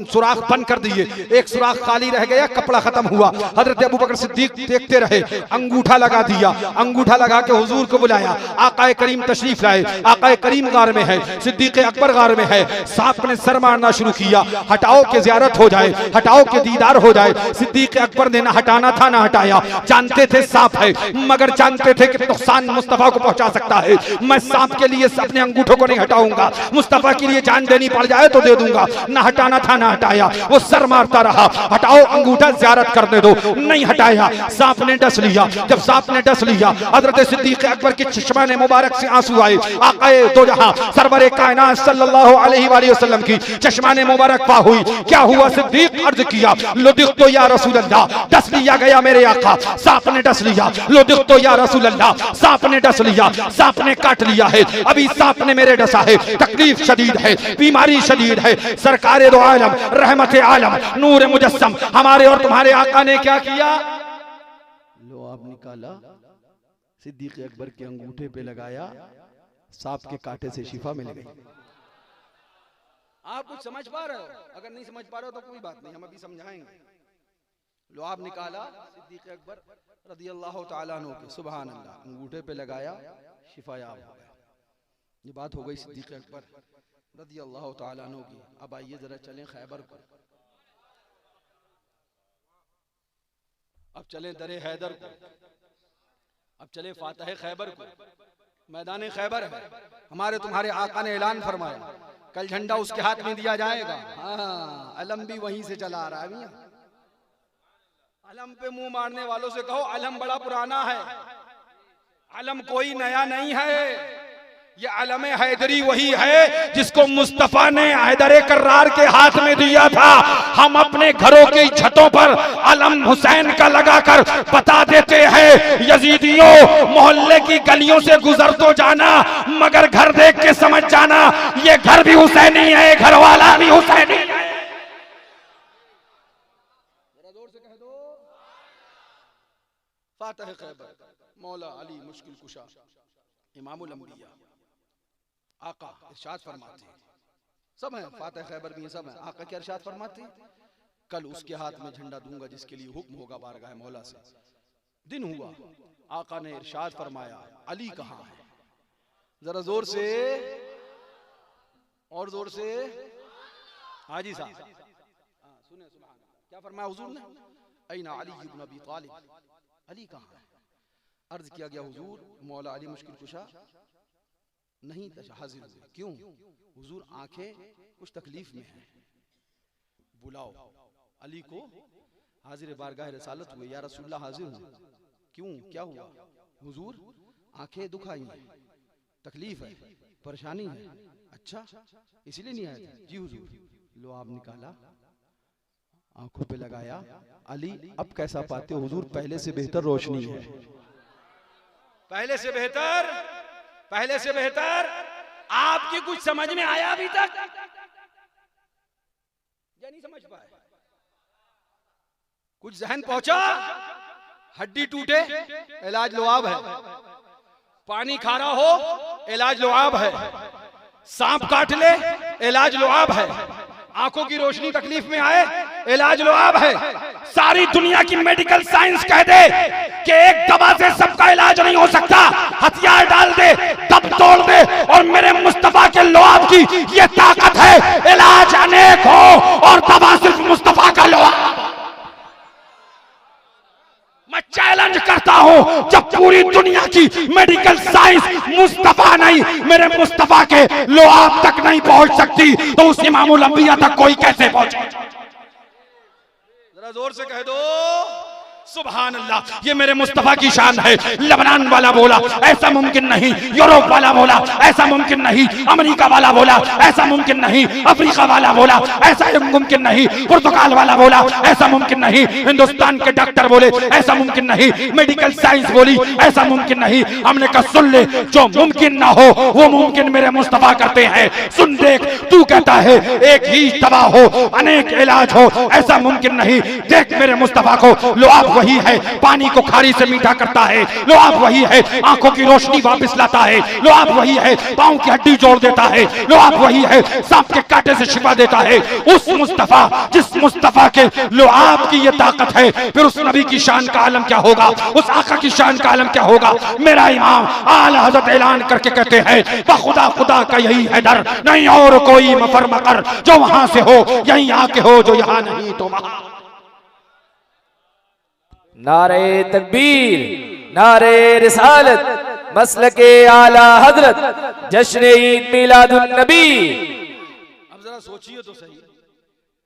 सुराख बंद कर दिए, एक सुराख खाली रह गया, कपड़ा खत्म हुआ। हजरत अबू बकर सिद्दीक सिद्दीक देखते रहे, अंगूठा लगा दिया, अंगूठा लगा के हुजूर को बुलाया। आकाए करीम तशरीफ लाए, आकाए करीम गार में है, सिद्दीक अकबर गार में है। सांप ने सर मारना शुरू किया, हटाओ के ज़ियारत हो जाए, हटाओ के दीदार हो जाए। सिद्दीक अकबर ने ना हटाना था ना हटाया। जानते थे सांप है, मगर जानते थे कि नुकसान मुस्तफा को पहुंचा सकता है। मैं सांप के लिए अपने अंगूठों को नहीं हटाऊंगा, मुस्तफा के लिए जान देनी पड़ जाए तो दे दूंगा। ना हटाना था ना हटाया, वो सर मारता रहा, हटाओ अंगूठा ज़ियारत करने दो, नहीं हटाया। सांप ने डस लिया, जब सांप ने डस लिया हजरत सिद्दीक अकबर के चश्माने मुबारक से आंसू आए। आकाए दो जहां सरवरे कायनात सल्लल्लाहु अलैहि वसल्लम की चश्माने मुबारक पा हुई। क्या हुआ? सिद्दीक अर्ज किया, लुदिक तो या रसूल अल्लाह, डस लिया गया मेरे आका, सांप ने डस लिया। लुदिक तो या रसूल अल्लाह, सांप ने डस लिया, सांप ने काट लिया है, अभी सांप ने मेरे डसा है, तकलीफ शदीद है, बीमारी शदीद है। सरकारे दो आलम, रहमत आलम, नूर मुजस्सम, हमारे और तुम्हारे आका ने क्या किया? लो आप निकाला, सिद्दीक अकबर के अंगूठे पे लगाया, सांप के कांटे से शिफा मिल गई। आप कुछ समझ पा रहे हो? अगर नहीं समझ पा रहे हो तो कोई बात नहीं, हम अभी समझाएंगे। लो आप निकाला, सिद्दीक अकबर रदियल्लाहु ताला अन्हु के, सुभान अल्लाह, अंगूठे पे लगाया, शिफायाब हो गया। ये बात हो गई सिद्दीक अकबर रदियल्लाहु ताला अन्हु की। अब आइए जरा चलें खैबर को, अब चलें दरे हैदर को, अब चले फातह खैबर को। मैदान खैबर है, हमारे तुम्हारे आका ने ऐलान फरमाया, कल झंडा उसके हाथ में दिया जाएगा। हाँ, अलम भी वहीं से चला आ रहा है। अलम पे मुंह मारने वालों से कहो, अलम बड़ा पुराना है, अलम कोई नया नहीं है। ये अलम हैदरी वही है जिसको मुस्तफा ने हैदर कर्रार के हाथ में दिया था। हम अपने घरों की छतों पर अलम हुसैन का लगाकर बता देते हैं, यजीदियों मोहल्ले की गलियों से गुजर तो जाना, मगर घर देख के समझ जाना, ये घर भी हुसैनी है, घर वाला भी हुसैनी है। जरा जोर से कह दो, फातह खैबर मौला अली मुश्किल कुशा इमामुल अंबिया आका इरशाद फरमाते हैं, सब हैं फातह खैबर भी सब हैं। आका क्या इरशाद फरमाते हैं? कल उसके हाथ में झंडा दूंगा जिसके लिए हुक्म होगा बारगाह मौला से। दिन हुआ, आका ने इरशाद फरमाया, अली कहाँ है? जरा जोर से और जोर से, हाजी साहब सुने, सुभान अल्लाह। क्या फरमाया हुजूर ने? ऐना अली इब्न अबी तालिब, अली कहाँ है? अर्ज किया गया, हुजूर मौला अली मुश्किल कुशा नहीं हाजिर हुए। क्यों? हुजूर आंखें कुछ तकलीफ में हैं, बुलाओ। अली को हाजिर बारगाह रिसालत हुए, या रसूलुल्लाह हाजिर हूँ। क्यों, क्या हुआ? हुजूर आंखें दुखाई हैं, तकलीफ है, परेशानी है। अच्छा, इसीलिए नहीं आए? जी हुजूर। लो आप निकाला, आंखों पे लगाया। अली अब कैसा पाते हो? हुजूर पहले से बेहतर रोशनी है, पहले से बेहतर, पहले से बेहतर। आपकी कुछ समझ में आया अभी तक या नहीं समझ पाए? कुछ जहन पहुंचा? हड्डी टूटे इलाज लुआब है, पानी खारा हो इलाज लुआब है, सांप काट ले इलाज लुआब है, आंखों की रोशनी तकलीफ में आए इलाज लुआब है। सारी दुनिया की मेडिकल साइंस कह दे कि एक दवा से सबका इलाज नहीं हो सकता, हथियार डाल दे, दब तोड़ दे, और मेरे मुस्तफा के लुआब की ये ताकत है, इलाज अनेक हो और दवा सिर्फ मुस्तफा का लुआब। मैं चैलेंज करता हूं, जब पूरी दुनिया की मेडिकल साइंस मुस्तफा नहीं, मेरे मुस्तफा के लुआब तक नहीं पहुंच सकती, तो उस इमामुल अंबिया तक कोई कैसे पहुंचे? जरा जोर से कह दो, सुभान अल्लाह। ये मेरे मुस्तफा की शान है। लेबनान वाला बोला ऐसा मुमकिन नहीं, यूरोप वाला बोला ऐसा मुमकिन नहीं, अमेरिका वाला बोला ऐसा मुमकिन नहीं, अफ्रीका वाला बोला ऐसा मुमकिन नहीं, पुर्तगाल वाला बोला ऐसा मुमकिन नहीं, हिंदुस्तान के डॉक्टर बोले ऐसा मुमकिन नहीं, मेडिकल साइंस बोली ऐसा मुमकिन नहीं। हमने कहा सुन ले, जो मुमकिन ना हो वो मुमकिन मेरे मुस्तफा करते हैं। सुन देख, तू कहता है एक ही दवा हो अनेक इलाज हो, ऐसा मुमकिन नहीं। देख मेरे मुस्तफा को लुआब वही है पानी को खारी से मीठा करता है, लुआब वही है आंखों की रोशनी वापस लाता है, लुआब वही है पांव की हड्डी जोड़ देता है, लुआब वही है सांप के कांटे से शिफा देता है। उस मुस्तफा, जिस मुस्तफा के लुआब की ये ताकत है, फिर उस नबी की शान का आलम क्या होगा, उस आका की शान का आलम क्या होगा। मेरा इमाम आला हज़रत ऐलान करके कहते हैं खुदा खुदा का यही है डर, नहीं और कोई मफर मकर, जो वहां से हो यहीं आके हो, जो यहां नहीं तो वहां। नारे तकबीर, नारे रिसालत, मसलके आला हजरत, जश्न ईद मिलादुन नबी। अब जरा सोचिए तो सही,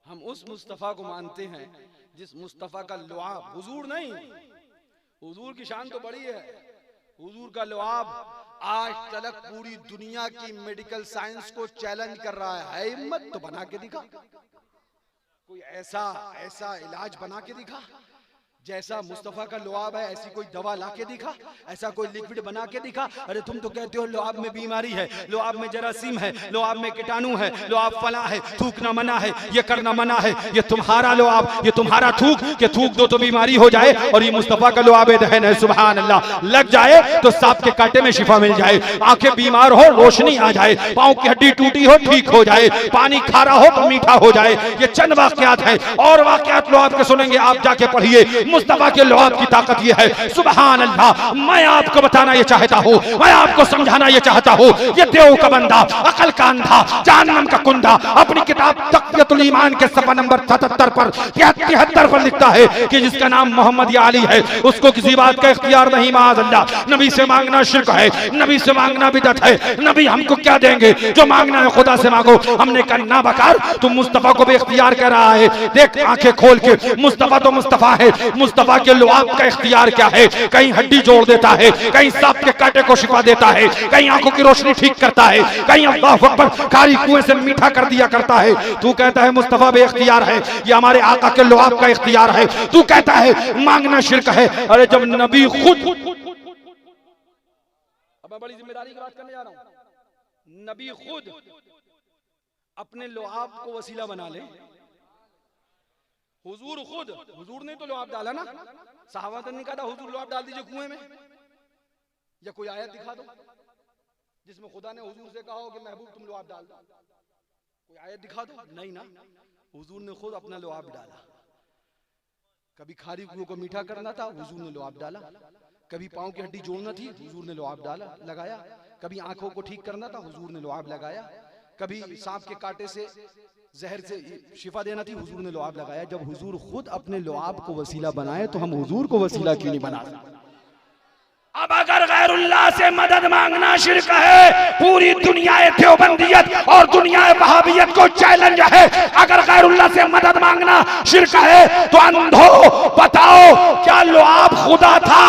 हम उस मुस्तफा को मानते हैं जिस मुस्तफा का लुआब, हुजूर नहीं, हुजूर की शान तो बड़ी है, हुजूर का लुआब आज तक पूरी दुनिया की मेडिकल साइंस को चैलेंज कर रहा है हिम्मत तो बना के दिखा, कोई ऐसा इलाज बना के दिखा जैसा मुस्तफा का लुआब है, ऐसी कोई दवा ला के दिखा, ऐसा कोई लिक्विड बना के दिखा। अरे तुम तो कहते हो लुआब में बीमारी है, लुआब में जरासीम है, लुआब में कीटाणु है, लुआब फला है, थूकना मना है, ये करना मना है। ये तुम्हारा लुआब, ये तुम्हारा थूक, के थूक दो तो बीमारी हो जाए, और ये मुस्तफा का लुआब दहन है, सुभान अल्लाह। लग जाए तो सांप के कांटे में शिफा मिल जाए, आंखें बीमार हो रोशनी आ जाए, पांव की हड्डी टूटी हो ठीक हो जाए, पानी खारा हो तो मीठा हो जाए। ये चंद वाकयात हैं, और वाकयात लुआब के सुनेंगे आप, जाके पढ़िए। मुस्तफा के लुआब की ताकत ये है, सुभान अल्लाह। मैं आपको बताना ये चाहता हूँ, मैं आपको समझाना ये चाहता हूँ, ये देव का बंदा, अकल का अंधा, जहन्नम का कुंदा, अपनी किताब तक़वियतुल ईमान के सफ़ा नंबर 77 पर 73 पर लिखता है कि जिसका नाम मोहम्मद या अली है, उसको किसी बात का इख्तियार नहीं, माज़अल्लाह। नबी से मांगना शिर्क है, नबी से मांगना बिदअत है। नबी हमको क्या देंगे, जो मांगना है खुदा से मांगो। हमने कहा ना बकार, तुम मुस्तफा को भी इख्तियार कर रहा है। देख आंखें खोल के, मुस्तफा तो मुस्तफा है, मुस्तफा के लुआब का इख्तियार क्या है। कहीं हड्डी जोड़ देता है, कहीं सांप के कांटे को शिफा देता है, कहीं आंखों की रोशनी ठीक करता है, कहीं अल्लाह अकबर खारी कुएं से मीठा कर दिया करता है। तू कहता है मुस्तफा बे इख्तियार है, ये हमारे आका के लुआब का इख्तियार है। तू कहता है मांगना शिर्क है। अरे जब नबी खुद, अब मैं बड़ी जिम्मेदारी की बात करने जा रहा हूं, नबी खुद अपने लुआब को वसीला बना ले, हुजूर खुद, हुजूर ने तो लुआब डाला ना, सहाबा ने कहा था हुजूर लुआब डाल दीजिए कुएं में, या कोई आयत दिखा दो जिसमें खुदा ने हुजूर से कहा हो कि महबूब तुम लुआब डाल दो, कोई आयत दिखा दो। नहीं ना, हुजूर ने खुद अपना लुआब डाला। कभी खारी कुओं को मीठा करना था, हुजूर ने लुआब डाला। कभी पांव की हड्डी जोड़ना थी, हुजूर ने लुआब डाला लगाया। कभी आंखों को ठीक करना था, हुजूर ने लुआब लगाया। कभी सांप के कांटे से, जहर से शिफा देना थी, हुजूर ने लुआब लगाया। जब हुजूर खुद अपने लुआब को वसीला बनाए तो हम हुजूर को वसीला क्यों नहीं बना सकते। अब अगर गैरुल्लाह से मदद मांगना शिर्क है, पूरी दुनिया देवबंदियत और दुनिया वहाबियत को चैलेंज है। अगर गैरुल्लाह से मदद मांगना शिर्क है तो अंधो बताओ क्या लुआब खुदा था?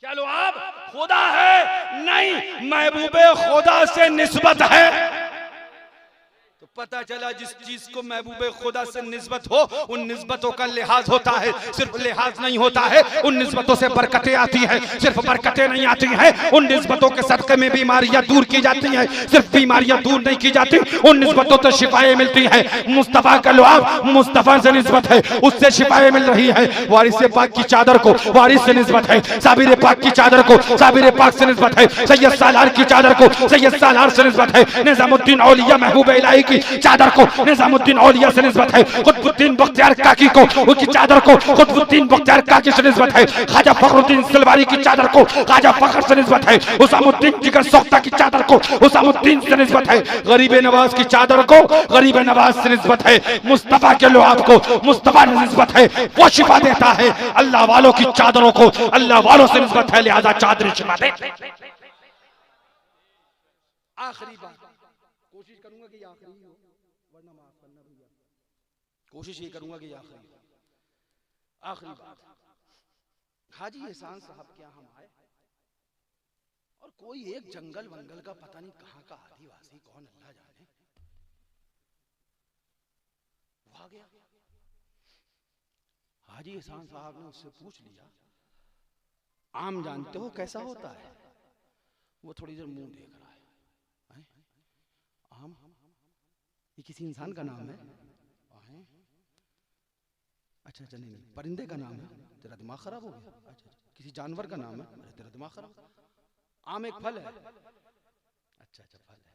क्या लुआब खुदा है? नहीं, महबूबे खुदा से निस्बत है। तो पता चला जिस चीज को महबूबे खुदा से निस्बत हो, उन निस्बतों का लिहाज होता है। सिर्फ लिहाज नहीं होता है, उन निस्बतों से बरकतें आती हैं। सिर्फ बरकतें नहीं आती हैं, उन निस्बतों के सदक़े में बीमारियां दूर की जाती हैं। सिर्फ बीमारियां दूर नहीं की जाती, उन निस्बतों से शिफाएं मिलती हैं। मुस्तफा का लुआब मुस्तफा से निस्बत है, उससे शिफाएं मिल रही है। वारिस पाक की चादर को वारिस से निस्बत है, साबिर पाक की चादर को साबिर पाक से निस्बत है, सैयद सालार की चादर को सैयद सालार से निस्बत है, निजामुद्दीन औलिया महबूब इलाही की चादर को निजामुद्दीन औलिया से निस्बत है, कुतुबुद्दीन बख्तियार काकी को उनकी चादर को कुतुबुद्दीन बख्तियार काकी से निस्बत है, ख्वाजा फखरुद्दीन सलवारी की चादर को ख्वाजा फखर से निस्बत है, हुसामुद्दीन जिगर सोख्ता की चादर को हुसामुद्दीन से निस्बत है, गरीब नवाज की चादर को गरीब नवाज से निस्बत है, मुस्तफा के लुआब को मुस्तफा से निस्बत है। वो शिफा देता है, अल्लाह वालों की चादरों को अल्लाह वालों से निस्बत है, लिहाजा चादर शिफा दे। आखिरी बात, कोशिश करूंगा कि आखिरी हो, वरना माफ करना भैया, कोशिश ये करूंगा कि आखिरी बात। हाजी एहसान साहब के यहाँ हम आए और कोई एक जंगल वंगल का पता नहीं कहाँ का आदिवासी, कौन अल्लाह जाने, वो आ गया। हाजी एहसान साहब ने उससे पूछ लिया, आम जानते हो कैसा होता है? वो थोड़ी देर मुंह देख रहा है, आम ये किसी इंसान का नाम है? अच्छा अच्छा, नहीं, परिंदे का नाम है, तेरा दिमाग खराब हो गया। अच्छा, किसी जानवर का नाम है, अरे तेरा दिमाग खराब। आम एक फल है। अच्छा अच्छा, फल है।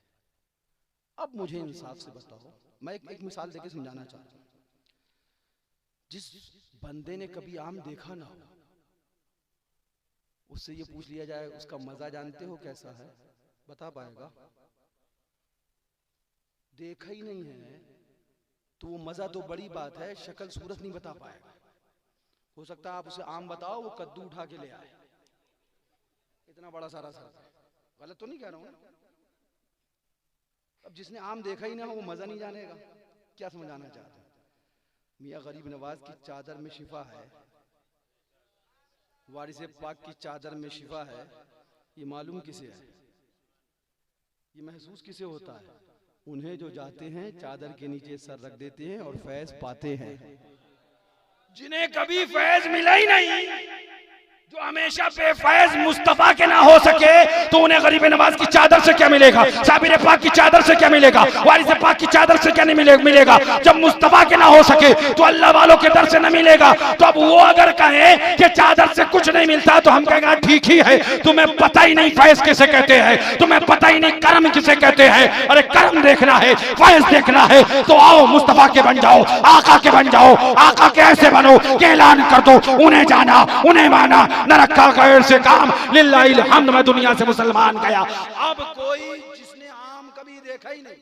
अब मुझे इंसाफ से बताओ, मैं एक मिसाल देके समझाना चाहता हूँ। जिस बंदे ने कभी आम देखा ना हो, उससे ये पूछ लिया जाए उसका मजा जानते हो कैसा है, बता पाएगा? देखा ही नहीं है तो वो मजा तो बड़ी बात है, शक्ल सूरत नहीं बता पाएगा। हो सकता है आप उसे आम बताओ, वो कद्दू उठा के ले आए, इतना बड़ा सारा सर। गलत तो नहीं कह रहा हूं ना? अब जिसने आम देखा ही ना हो वो मजा नहीं जानेगा। क्या समझाना चाहते हैं? मियां गरीब नवाज की चादर में शिफा है, वारिसे पाक की चादर में शिफा है। ये मालूम किसे है, ये महसूस किसे होता है? उन्हें जो जाते हैं चादर के नीचे सर रख देते हैं और फैज पाते हैं। जिन्हें कभी फैज मिला ही नहीं, जो हमेशा बेफैज मुस्तफा के ना हो सके, तो उन्हें गरीब नवाज की चादर से क्या मिलेगा, साबिर पाक की चादर से क्या मिलेगा, वारिस पाक की चादर से क्या नहीं मिलेगा। जब मुस्तफा के ना हो सके तो अल्लाह वालों के दर से न मिलेगा। तो अब वो अगर कहें कि चादर से कुछ नहीं मिलता, तो हम कहेंगे ठीक ही है, तुम्हें पता ही नहीं फैज किसे कहते हैं, तुम्हें पता ही नहीं करम किसे कहते हैं। अरे करम देखना है, फैज देखना है, तो आओ मुस्तफा के बन जाओ, आका के बन जाओ। आका के ऐसे बनो कि ऐलान कर दो, उन्हें जाना उन्हें माना, न रखा गैर से काम, लिल्लाहिल हम्द, मैं दुनिया से मुसलमान गया। अब कोई जिसने आम कभी देखा ही नहीं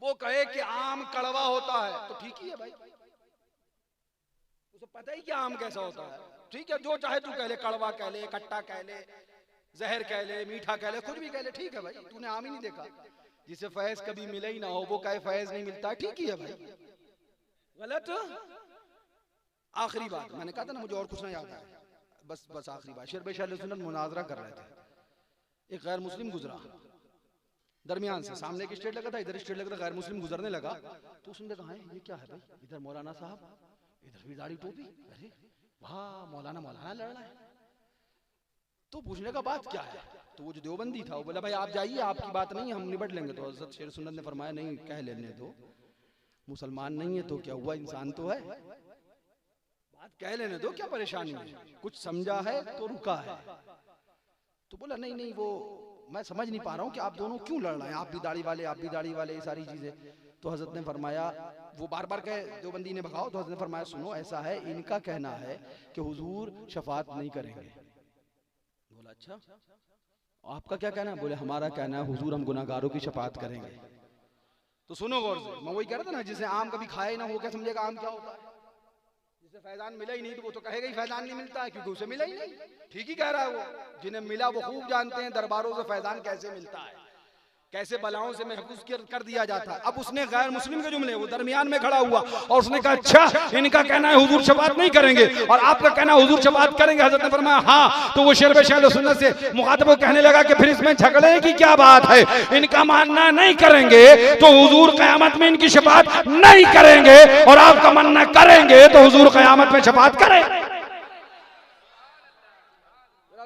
वो कहे कि आम कड़वा होता है, तो ठीक ही है भाई, उसे पता ही कि आम कैसा होता है। ठीक है, जो चाहे तू कह ले, कड़वा कह ले, खट्टा कह ले, जहर कह ले, मीठा कह ले, कुछ भी कह ले, ठीक है भाई। तूने आम ही नहीं देखा, जिसे फैज कभी मिला ही ना हो वो कहे फैज नहीं मिलता, ठीक ही है भाई। गलत। आखिरी बात मैंने कहा था ना, मुझे और कुछ ना याद आया, बस आखिरी बात। शेर बेशाल सुन्नत मुनाजरा कर रहे थे, एक गैर मुस्लिम गुजरा दरमियान से, सामने एक स्टेट लगा था, इधर स्टेट लगा था, गैर मुस्लिम गुजरने लगा तो उसने कहा ये क्या है भाई, इधर मौलाना साहब, इधर भी दाढ़ी टोपी, अरे वाह मौलाना मौलाना लड़ रहा है। तो पूछने का बात क्या है, तो वो जो देवबंदी था वो बोला भाई आप जाइए, आपकी बात नहीं हम निबट लेंगे। तो हज़रत शेर सुन्नत ने फरमाया नहीं, कह लेने दो, मुसलमान नहीं है तो क्या हुआ, इंसान तो है, बात कह लेने दो, क्या परेशानी है, कुछ समझा है तो रुका है। तो बोला नहीं नहीं, वो मैं समझ नहीं पा रहा हूँ कि आप दोनों क्यों लड़ रहे हैं, आप भी दाढ़ी वाले, आप भी दाढ़ी वाले, ये सारी चीजें। तो हजरत ने फरमाया, वो बार बार कहे देवबंदी ने भगाओ, तो हजरत ने फरमाया सुनो ऐसा है, इनका कहना है कि हुजूर शफात नहीं करेंगे। बोला अच्छा, आपका क्या कहना है? बोले हमारा कहना है हुजूर हम गुनाहगारों की शफात करेंगे। तो सुनो गौर से, मैं वही कह रहा था ना, जिसे आम कभी खाया ही ना हो क्या समझेगा आम क्या होता है, जिसे फैजान मिला ही नहीं तो वो तो कहेगा ही फैजान नहीं मिलता है, क्योंकि उसे मिला ही नहीं। ठीक ही कह रहा है वो, जिन्हें मिला वो खूब जानते हैं दरबारों से फैजान कैसे मिलता है, कैसे बलाओं से महफूज कर दिया जाता है। अब उसने गैर मुस्लिम के जुमले, वो दरमियान में खड़ा हुआ और उसने कहा अच्छा इनका कहना है हुजूर शफात नहीं करेंगे और आपका कहना है हुजूर शफात करेंगे। हज़रत ने फरमाया हाँ। तो वो शेर बेशाल सुन्नत से मुखातब कहने लगा कि फिर इसमें झगड़े की क्या बात है, इनका मानना नहीं करेंगे तो हुजूर क़यामत में इनकी शफात नहीं करेंगे, और आपका मानना करेंगे तो हुजूर क़यामत में शफात करें।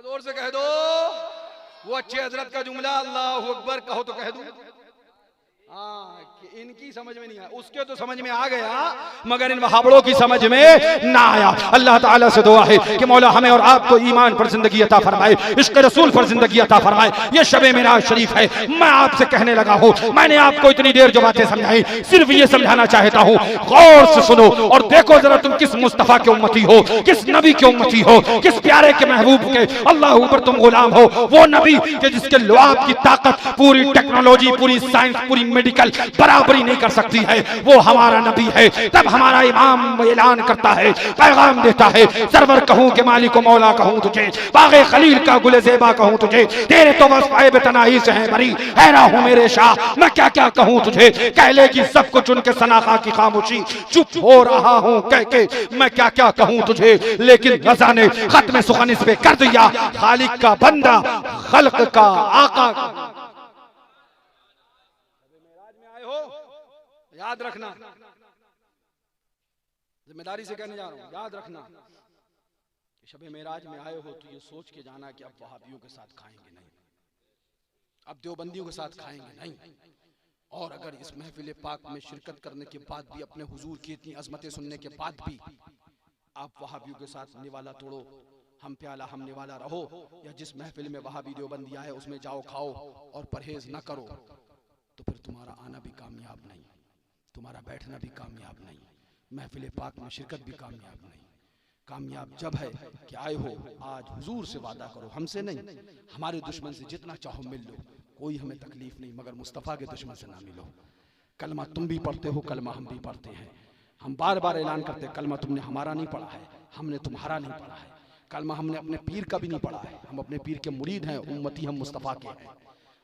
जोर से कह दो वो अच्छे हजरत का जुमला, अल्लाह अकबर कहो तो कह दूं। हाँ, कि इनकी समझ में नहीं आया, उसके तो समझ में आ गया मगर इन वहाबड़ों की समझ में ना आया। अल्लाह ताला से दुआ है कि मौला हमें और आपको ईमान पर जिंदगी अता फरमाए, इश्क रसूल पर जिंदगी अता फरमाए। ये शबे मेराज शरीफ है, मैं आपसे कहने लगा हूँ, मैंने आपको इतनी देर जो बातें समझाई सिर्फ ये समझाना चाहता हूँ, गौर से सुनो और देखो जरा तुम किस मुस्तफा के उम्मती हो, किस नबी के उम्मती हो, किस प्यारे के महबूब के अल्लाह ऊपर तुम गुलाम हो। वो नबी के जिसके लुआब की ताकत पूरी टेक्नोलॉजी, पूरी साइंस, पूरी मेडिकल बराबरी नहीं कर सकती है, वो हमारा नबी है। तब हमारा इमाम ऐलान करता है, पैगाम देता है, सरवर कहूं कि मालिक मौला कहूं तुझे, बागे खलील का गुले ज़ेबा कहूं तुझे, तेरे तो बस आए बेतनाही से है बरी, हैरा हूं मेरे शाह मैं क्या क्या कहूं तुझे। कह ले कि सब कुछ उनके सनाखा की खामोशी, चुप हो रहा हूं कह के मैं क्या क्या कहूं तुझे। लेकिन रज़ा ने खत्म सुखन इस पे कर दिया, खालिक का बंदा खल्क का आका। याद रखना, जिम्मेदारी से कहने जा रहा हूं, याद रखना शबे मेराज में आए हो तो ये सोच के जाना कि अब वहाबियों के साथ खाएंगे नहीं, अब देवबंदियों के साथ खाएंगे नहीं, और अगर इस महफिल पाक में शिरकत करने के बाद भी, अपने हुजूर की इतनी अजमतें सुनने के बाद भी आप वहाबियों के साथ निवाला तोड़ो, हम प्याला हम निवाला रहो, या जिस महफिल में वहाबी देवबंदी आए उसमें जाओ खाओ और परहेज ना करो, तो फिर तुम्हारा आना भी कामयाब नहीं, तुम्हारा बैठना भी कामयाब नहीं, महफिल पाक में शिरकत भी कामयाब नहीं। कामयाब जब है कि आए हो, आज हुजूर से वादा करो, हमसे नहीं, हमारे दुश्मन से जितना चाहो मिल लो, कोई हमें तकलीफ नहीं, मगर मुस्तफ़ा के दुश्मन से ना मिलो। कलमा तुम भी पढ़ते हो, कलमा हम भी पढ़ते हैं, हम बार बार ऐलान करते हैं, कलमा तुमने हमारा नहीं पढ़ा है, हमने तुम्हारा नहीं पढ़ा है, कलमा हमने अपने पीर का भी नहीं पढ़ा है, हम अपने पीर के मुरीद हैं, उम्मती हम मुस्तफ़ा के हैं,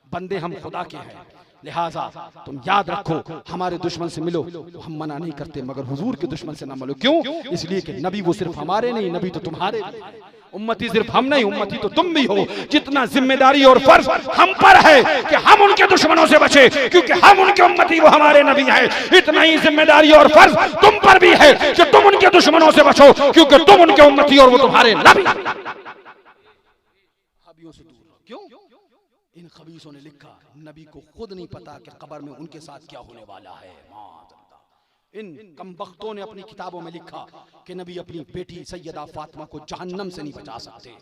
बंदे हम खुदा के हैं। लिहाजा तुम याद रखो, हमारे दुश्मन से मिलो, हम मना नहीं करते, मगर हुजूर के दुश्मन से ना मिलो। क्यों? इसलिए कि नबी वो सिर्फ हमारे नहीं, नबी तो तुम्हारे भी है। उम्मती सिर्फ हम नहीं, उम्मती तो तुम भी हो। जितना जिम्मेदारी और फर्ज हम पर है कि हम उनके दुश्मनों से बचे, क्योंकि हम उनके उम्मती, वो हमारे नबी हैं, इतना ही जिम्मेदारी और फर्ज तुम पर भी है कि तुम उनके दुश्मनों से बचो, क्योंकि तुम उनके उम्मती और वो तुम्हारे नबी। हबियों से दूर रहो। क्यों? इन खबीसों ने लिखा, नबी को खुद नहीं पता कि कब्र में उनके साथ क्या होने वाला है। इन कमबख्तों ने अपनी किताबों में लिखा कि नबी अपनी बेटी सैयदा फातिमा को जहन्नम से नहीं बचा सकते।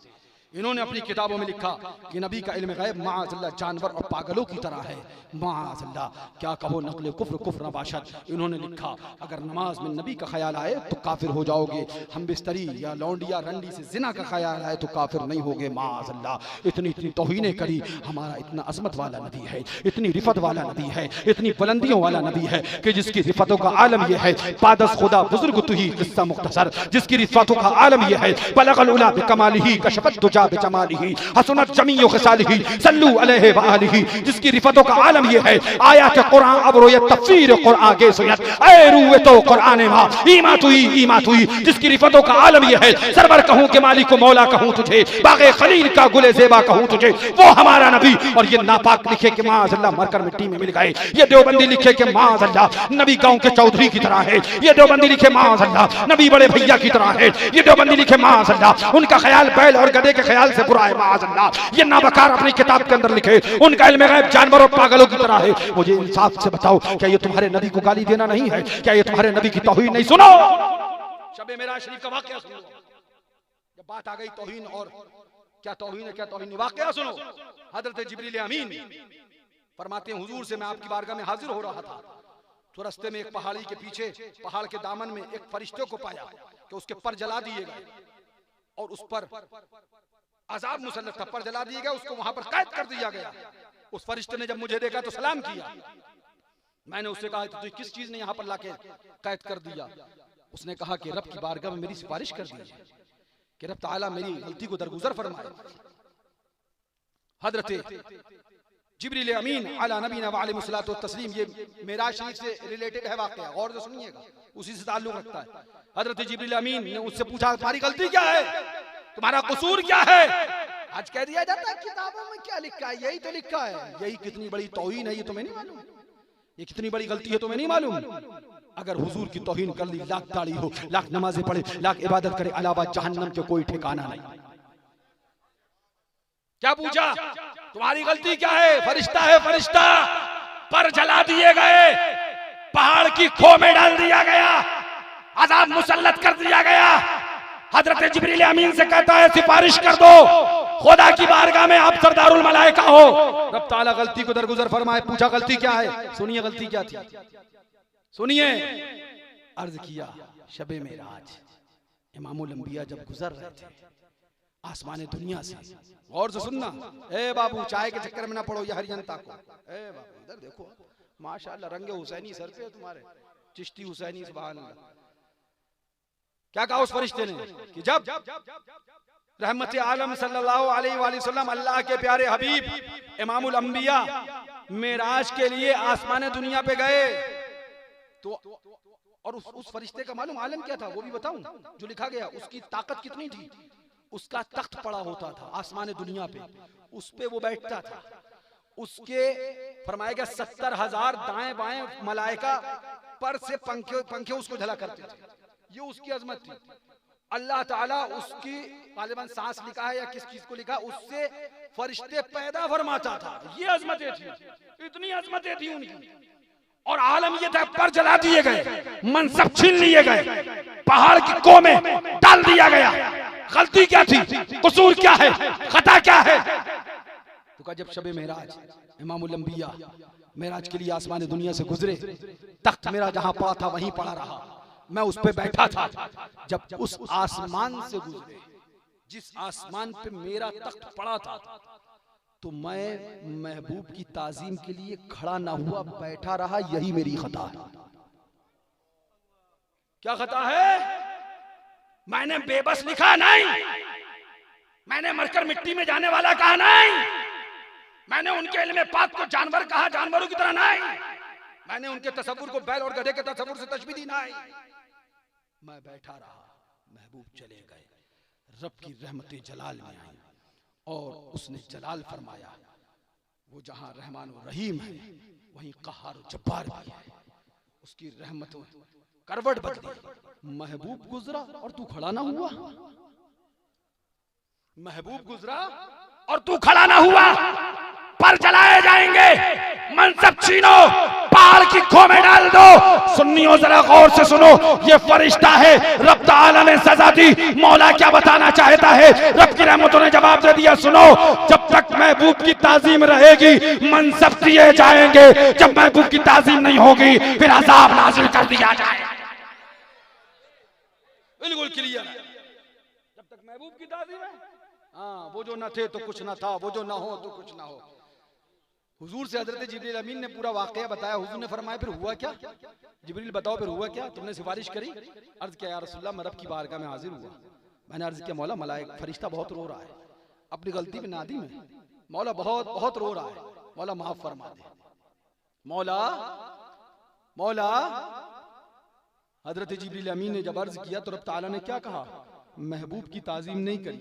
इन्होंने अपनी किताबों में लिखा कि नबी का इल्म गैब माअज़ल्लाह जानवर और पागलों की तरह है। माअज़ल्लाह, क्या कहो नक़्ल कुफ्र कुफ्र नबाशत। इन्होंने लिखा अगर नमाज में नबी का ख्याल आए तो काफिर हो जाओगे, हम बिस्तरी या लौंडिया रंडी से जिना का ख्याल आए तो काफिर नहीं होगे। माअज़ल्लाह, इतनी इतनी तौहीनें करी। हमारा इतना अजमत वाला नबी है, इतनी रिफत वाला नबी है, इतनी बुलंदियों वाला नबी है कि जिसकी रिफतों का आलम यह है, पादस खुदा बुजुर्ग तुही किस्सा मुख्तसर, जिसकी रिफतों का आलम यह है, बलगल उला बिकमालिही कशफत दुजा बिजमालिही हसनत जमीउ खसालिही सल्लू अलैहि व आलिही, जिसकी रिफतों का आलम यह है, आयत कुरान अब रोयत तफसीर कुरान के सुयत ए रूए तो कुरान मा ईमात हुई, जिसकी रिफतों का आलम यह है, सरवर कहूं के मालिक को मौला कहूं तुझे, बागे खलील का गुले ज़ेबा कहूं तुझे, वो हमारा नबी। और ये नापाक लिखे कि माअज़ल्लाह मरकर मिट्टी में मिल गए, ये देवबंदी लिखे कि माअज़ल्लाह नबी गांव के चौधरी की तरह है, ये देवबंदी लिखे माअज़ल्लाह नबी बड़े भैया की तरह है, ये देवबंदी लिखे माअज़ल्लाह उनका ख्याल बैल और गधे के ख्याल से बुरा है। माअज़ल्लाह ये नाबकार अपनी किताब के अंदर लिखे, उनका इल्म गैब जानवर और पागलों की तरह है। मुझे इंसाफ से बताओ, क्या ये तुम्हारे नबी को गाली देना नहीं है? क्या ये तुम्हारे नबी की तौहीन नहीं? सुनो शब मेराज शरीफ का वाकया सुनो। जब बात आ गई तौहीन और क्या तौहीन है क्या तौहीन नहीं, वाकया सुनो। हजरत जिब्रील अमीन फरमाते हैं, हुजूर से मैं आपकी बारगाह में हाजिर हो रहा था तो रास्ते में एक पहाड़ी के पीछे, पहाड़ के दामन में एक फरिश्ते को पाया कि उसके पर जला दिए गए और उस पर अजाब मुसल्लत था, पर जला दिए गए, उसको वहां पर कैद कर दिया गया। उस फरिश्ते ने जब मुझे देखा तो सलाम किया। मैंने उससे कहा तो किस चीज ने यहाँ पर लाके कैद कर दिया? उसने कहा कि रब की बारगाह में मेरी सिफारिश कर दी कि रब ताला मेरी गलती को दरगुजर फरमाए। हजरत जिब्रील अमीन अला नबीना व अलैहिस्सलातु व तस्लीम, ये मेराज शरीफ से रिलेटेड है वाकया, गौर से सुनिएगा, उसी से ताल्लुक रखता है। हजरत जिब्रील अमीन ने उससे पूछा तुम्हारी गलती क्या है, तुम्हारा कसूर क्या है? आज कह दिया जाता है किताबों में क्या लिखा है, यही तो लिखा है। यही कितनी बड़ी तौहीन है, ये तुम्हें नहीं मालूम? ये कितनी बड़ी गलती है, तुम्हें नहीं मालूम? अगर हुजूर की तौहीन कर ली, लाख दाढ़ी हो, लाख नमाजें पढ़े, लाख इबादत करे, अलावा जहन्नम के कोई ठिकाना नहीं। क्या पूछा तुम्हारी गलती क्या है? फरिश्ता है, फरिश्ता पर जला दिए गए, पहाड़ की खो में डाल दिया गया, अजाब मुसल्लत कर दिया गया। हजरत जिब्रील अमीन से कहता है सिफारिश कर दो, खुदा की बारगाह में आप सरदारुल मलाइका हो, रब ताला गलती को दरगुजर फरमाए। पूछा गलती क्या है? सुनिए गलती क्या थी, सुनिए। अर्ज किया शबे मेराज इमामुल अंबिया जब गुजर रहे थे आसमान दुनिया से, गौर से सुनना, ए बाबू चाय के चक्कर में ना पड़ो ये हरियंता को। ए बाबू इधर देखो, माशाअल्लाह रंगे हुसैनी सर पे तुम्हारे, चिश्ती हुसैनी, सुभान अल्लाह। क्या कहा उस फरिश्ते ने कि जब रहमत आलम सल्लल्लाहु अलैहि वसल्लम अल्लाह के प्यारे हबीब इमामुल अंबिया मेराज के लिए आसमान दुनिया पे गए तो, और उस फरिश्ते का मालूम आलम क्या था वो भी बताऊं जो लिखा गया, उसकी ताकत कितनी थी। उसका तख्त पड़ा होता था आसमान दुनिया पे, उस पे वो बैठता था, उसके फरमाया गया 70,000 दाएं बाएं मलाइका पर से पंखे उसको झला करते थे। ये उसकी अजमत थी। अल्लाह ताला उसकी गालिबन सांस लिखा है या किस चीज को लिखा, उससे फरिश्ते पैदा फरमाता था। ये अजमतें थी, इतनी अजमतें थी उनकी। और आलम ये था पर जला दिए गए, मनसब छीन लिए गए, पहाड़ की कोह में डाल दिया गया। गलती क्या थी, कसूर क्या है, खता क्या है? तो कहा जब शबे मेराज इमामुल अंबिया मेराज के लिए आसमान दुनिया से गुजरे, तख्त मेरा जहां पड़ा था वहीं पड़ा रहा, मैं उस पे बैठा था। जब उस आसमान से गुजरे, जिस आसमान पे मेरा तख्त पड़ा था, तो मैं महबूब की ताजीम के लिए खड़ा ना हुआ, बैठा रहा। यही मेरी खता है। क्या खता है? मैंने बेबस लिखा नहीं, मैंने मरकर मिट्टी में जाने वाला कहा नहीं, मैंने उनके इल्म पाक को जानवर कहा जानवरों की तरह नहीं, मैंने उनके तसव्वुर को बैल और गधे के तसव्वुर से तशबीह दी नहीं। मैं बैठा रहा, महबूब चले गए, रब की रहमतें जलाल में आई और उसने जलाल फरमाया। वो जहां रहमान और रहीम है वहीं कहार और जब्बार भी है। उसकी रहमतों करवट बदली। महबूब गुजरा और तू खड़ा ना हुआ, महबूब गुजरा और तू खड़ा ना हुआ। पर जलाए जाएंगे, मनसब छीनो, पहाड़ की खो में डाल दो। सुन्नियों जरा गौर से सुनो, ये फरिश्ता है, रब ताला ने सजा दी। मौला क्या बताना चाहता है? रब की रहमतों ने जवाब दे दिया, सुनो, जब तक महबूब की ताजीम रहेगी मनसब दिए जाएंगे, जब महबूब की ताजीम नहीं होगी फिर अजाब नाज़िल कर दिया जाएगा। बिल्कुल क्लियर है। जब तक महबूब की ताजीम है, हाँ, वो जो न थे तो कुछ न था, वो जो न हो तो कुछ न हो। हुजूर से हजरत जिब्रील अमीन ने पूरा वाकया बताया। हुजूर ने फरमाया फिर हुआ क्या? जिब्रील बताओ फिर हुआ क्या? तुमने सिफारिश करी? अर्ज किया या रसूलल्लाह, मैं रब की बारगाह में हाजिर हुआ। मैंने अर्ज किया मौला, मलाइक फरिश्ता बहुत रो रहा है, अपनी गलती में नादिम है, मौला बहुत बहुत रो रहा है, मौला माफ फरमा दे। मौला मौला हजरत जिब्रील अमीन ने जब अर्ज किया तो रब ताला ने क्या कहा? महबूब की ताजीम नहीं करी,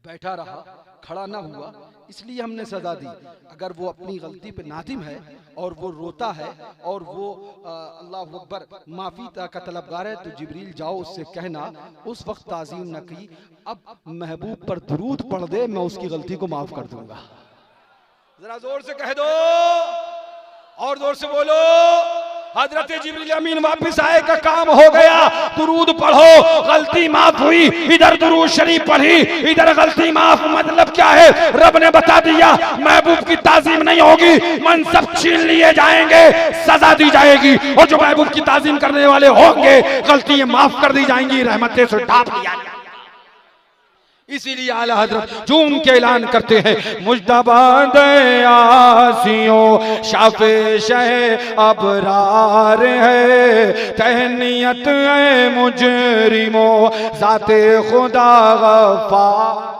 बैठा रहा, खड़ा ना हुआ, इसलिए हमने सजा दी। अगर वो अपनी गलती पे नादिम है और वो रोता है और वो अल्लाह अकबर माफी का तलबगार है, तो जिब्रील जाओ उससे कहना उस वक्त ताजीम न की, अब महबूब पर दुरूद पढ़ दे, मैं उसकी गलती को माफ कर दूंगा। जरा जोर से कह दो और जोर से बोलो, हजरत जिब्रील अमीन वापस आए का काम हो गया। दुरूद पढ़ो, गलती माफ हुई, इधर दुरूद शरीफ पढ़ी, इधर गलती माफ। मतलब क्या है? रब ने बता दिया महबूब की ताजीम नहीं होगी, मनसब छीन लिए जाएंगे, सजा दी जाएगी, और जो महबूब की ताजीम करने वाले होंगे गलती माफ कर दी जाएंगी, रहमतें से ढांप लिया जाएगा। इसीलिए आला हजरत झूम के ऐलान करते हैं, मुजतबाद आसियों शाफे शह अबरार है, तहनियत है मुजरिमो जाते खुदा गफ्फार।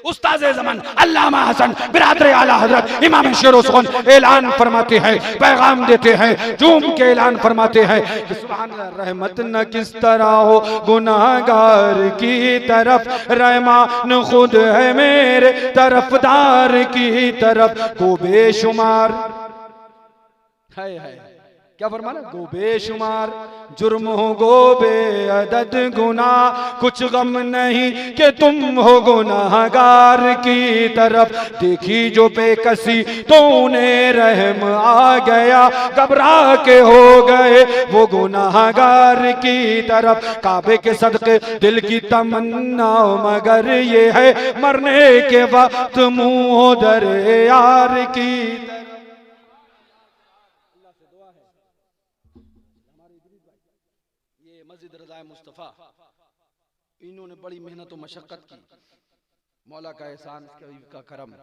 उस्ताद ज़मान अल्लामा हसन बिरादर आला हजरत इमाम शेर सुखन ऐलान फरमाते हैं, पैगाम देते हैं, झूम के ऐलान फरमाते हैं कि सुभान रहमत न किस तरह हो गुनाहगार की तरफ, रहमान खुद है मेरे तरफदार की तरफ, को बेशुमार है क्या फरमाना? गो बेशुमार जुर्म हो, गो बेअदद गुनाह, कुछ गम नहीं कि तुम हो गुनाहगार की तरफ। देखी जो बेकसी तो उन्हें रहम आ गया, घबरा के हो गए वो गुनाहगार की तरफ। काबे के सदके दिल की तमन्ना मगर ये है, मरने के वक्त मुँह दरे यार की। मुस्तफा इन्होंने बड़ी मेहनत और मशक्कत की, मौला का एहसान का करम।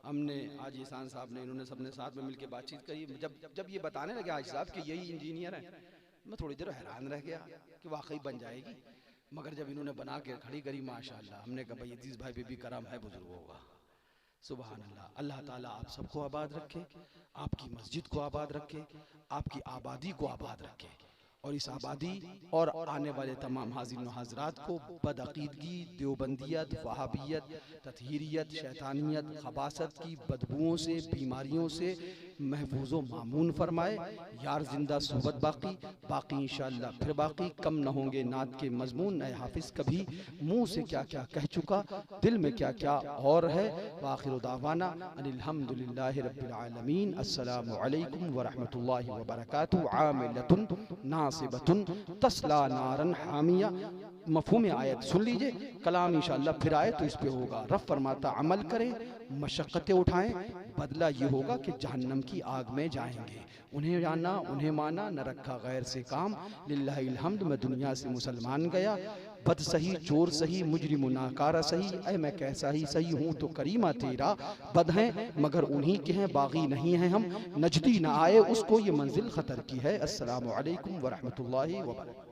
हमने आज एहसान साहब ने, इन्होंने सबने साथ में मिलकर बातचीत करी। जब ये बताने लगे आज साहब कि यही इंजीनियर है, मैं थोड़ी देर हैरान रह गया कि वाकई बन जाएगी। मगर जब इन्होंने बना के खड़ी करी माशाअल्लाह, हमने कहा भाई अजीज भाई पे भी करम है बुजुर्गों का। सुभान अल्लाह। अल्लाह ताला आप सबको आबाद रखे, आपकी मस्जिद को आबाद रखे, आपकी आबादी को आबाद रखे, और इस आबादी और आने वाले तमाम हाज़िरीन व हाज़रात को बदअक़ीदगी, देवबंदियत, वहाबियत, तत्हीरियत, शैतानियत, खबासत की बदबुओं से, बीमारियों से महफूज व मामून फरमाए। यार जिंदा सोहबत बाकी बाकी इंशाअल्लाह फिर बाकी, कम न होंगे नात के मजमून। ए हाफिज कभी मुंह से क्या क्या कह चुका, दिल में क्या क्या और है। वाखिर दावाना अनिल हम्दुलिल्लाहि रब्बिल आलमीन। अस्सलामु अलैकुम व रहमतुल्लाहि व बरकातुहू। आमिलतुन नासिबतुन तस्ला नारन हामिया। मफहूम आयत सुन लीजिए, कलाम इंशाअल्लाह फिर आए तो इस पे होगा। रब फरमाता अमल करें, मशक्क़तें उठाएं, बदला ये होगा कि जहन्नम की आग में जाएंगे। उन्हें जाना उन्हें माना, न रखा गैर से काम। लिल्लाहिल हम्द, मैं दुनिया से मुसलमान गया। बद सही चोर सही मुजरिम नाकारा सही, ऐ मैं कैसा ही सही हूँ तो करीमा तेरा। बद हैं मगर उन्हीं के हैं, बागी नहीं हैं हम। नजदी न आए उसको ये मंजिल खतर की है। अस्सलामु अलैकुम व रहमतुल्लाहि व बरकातुहू।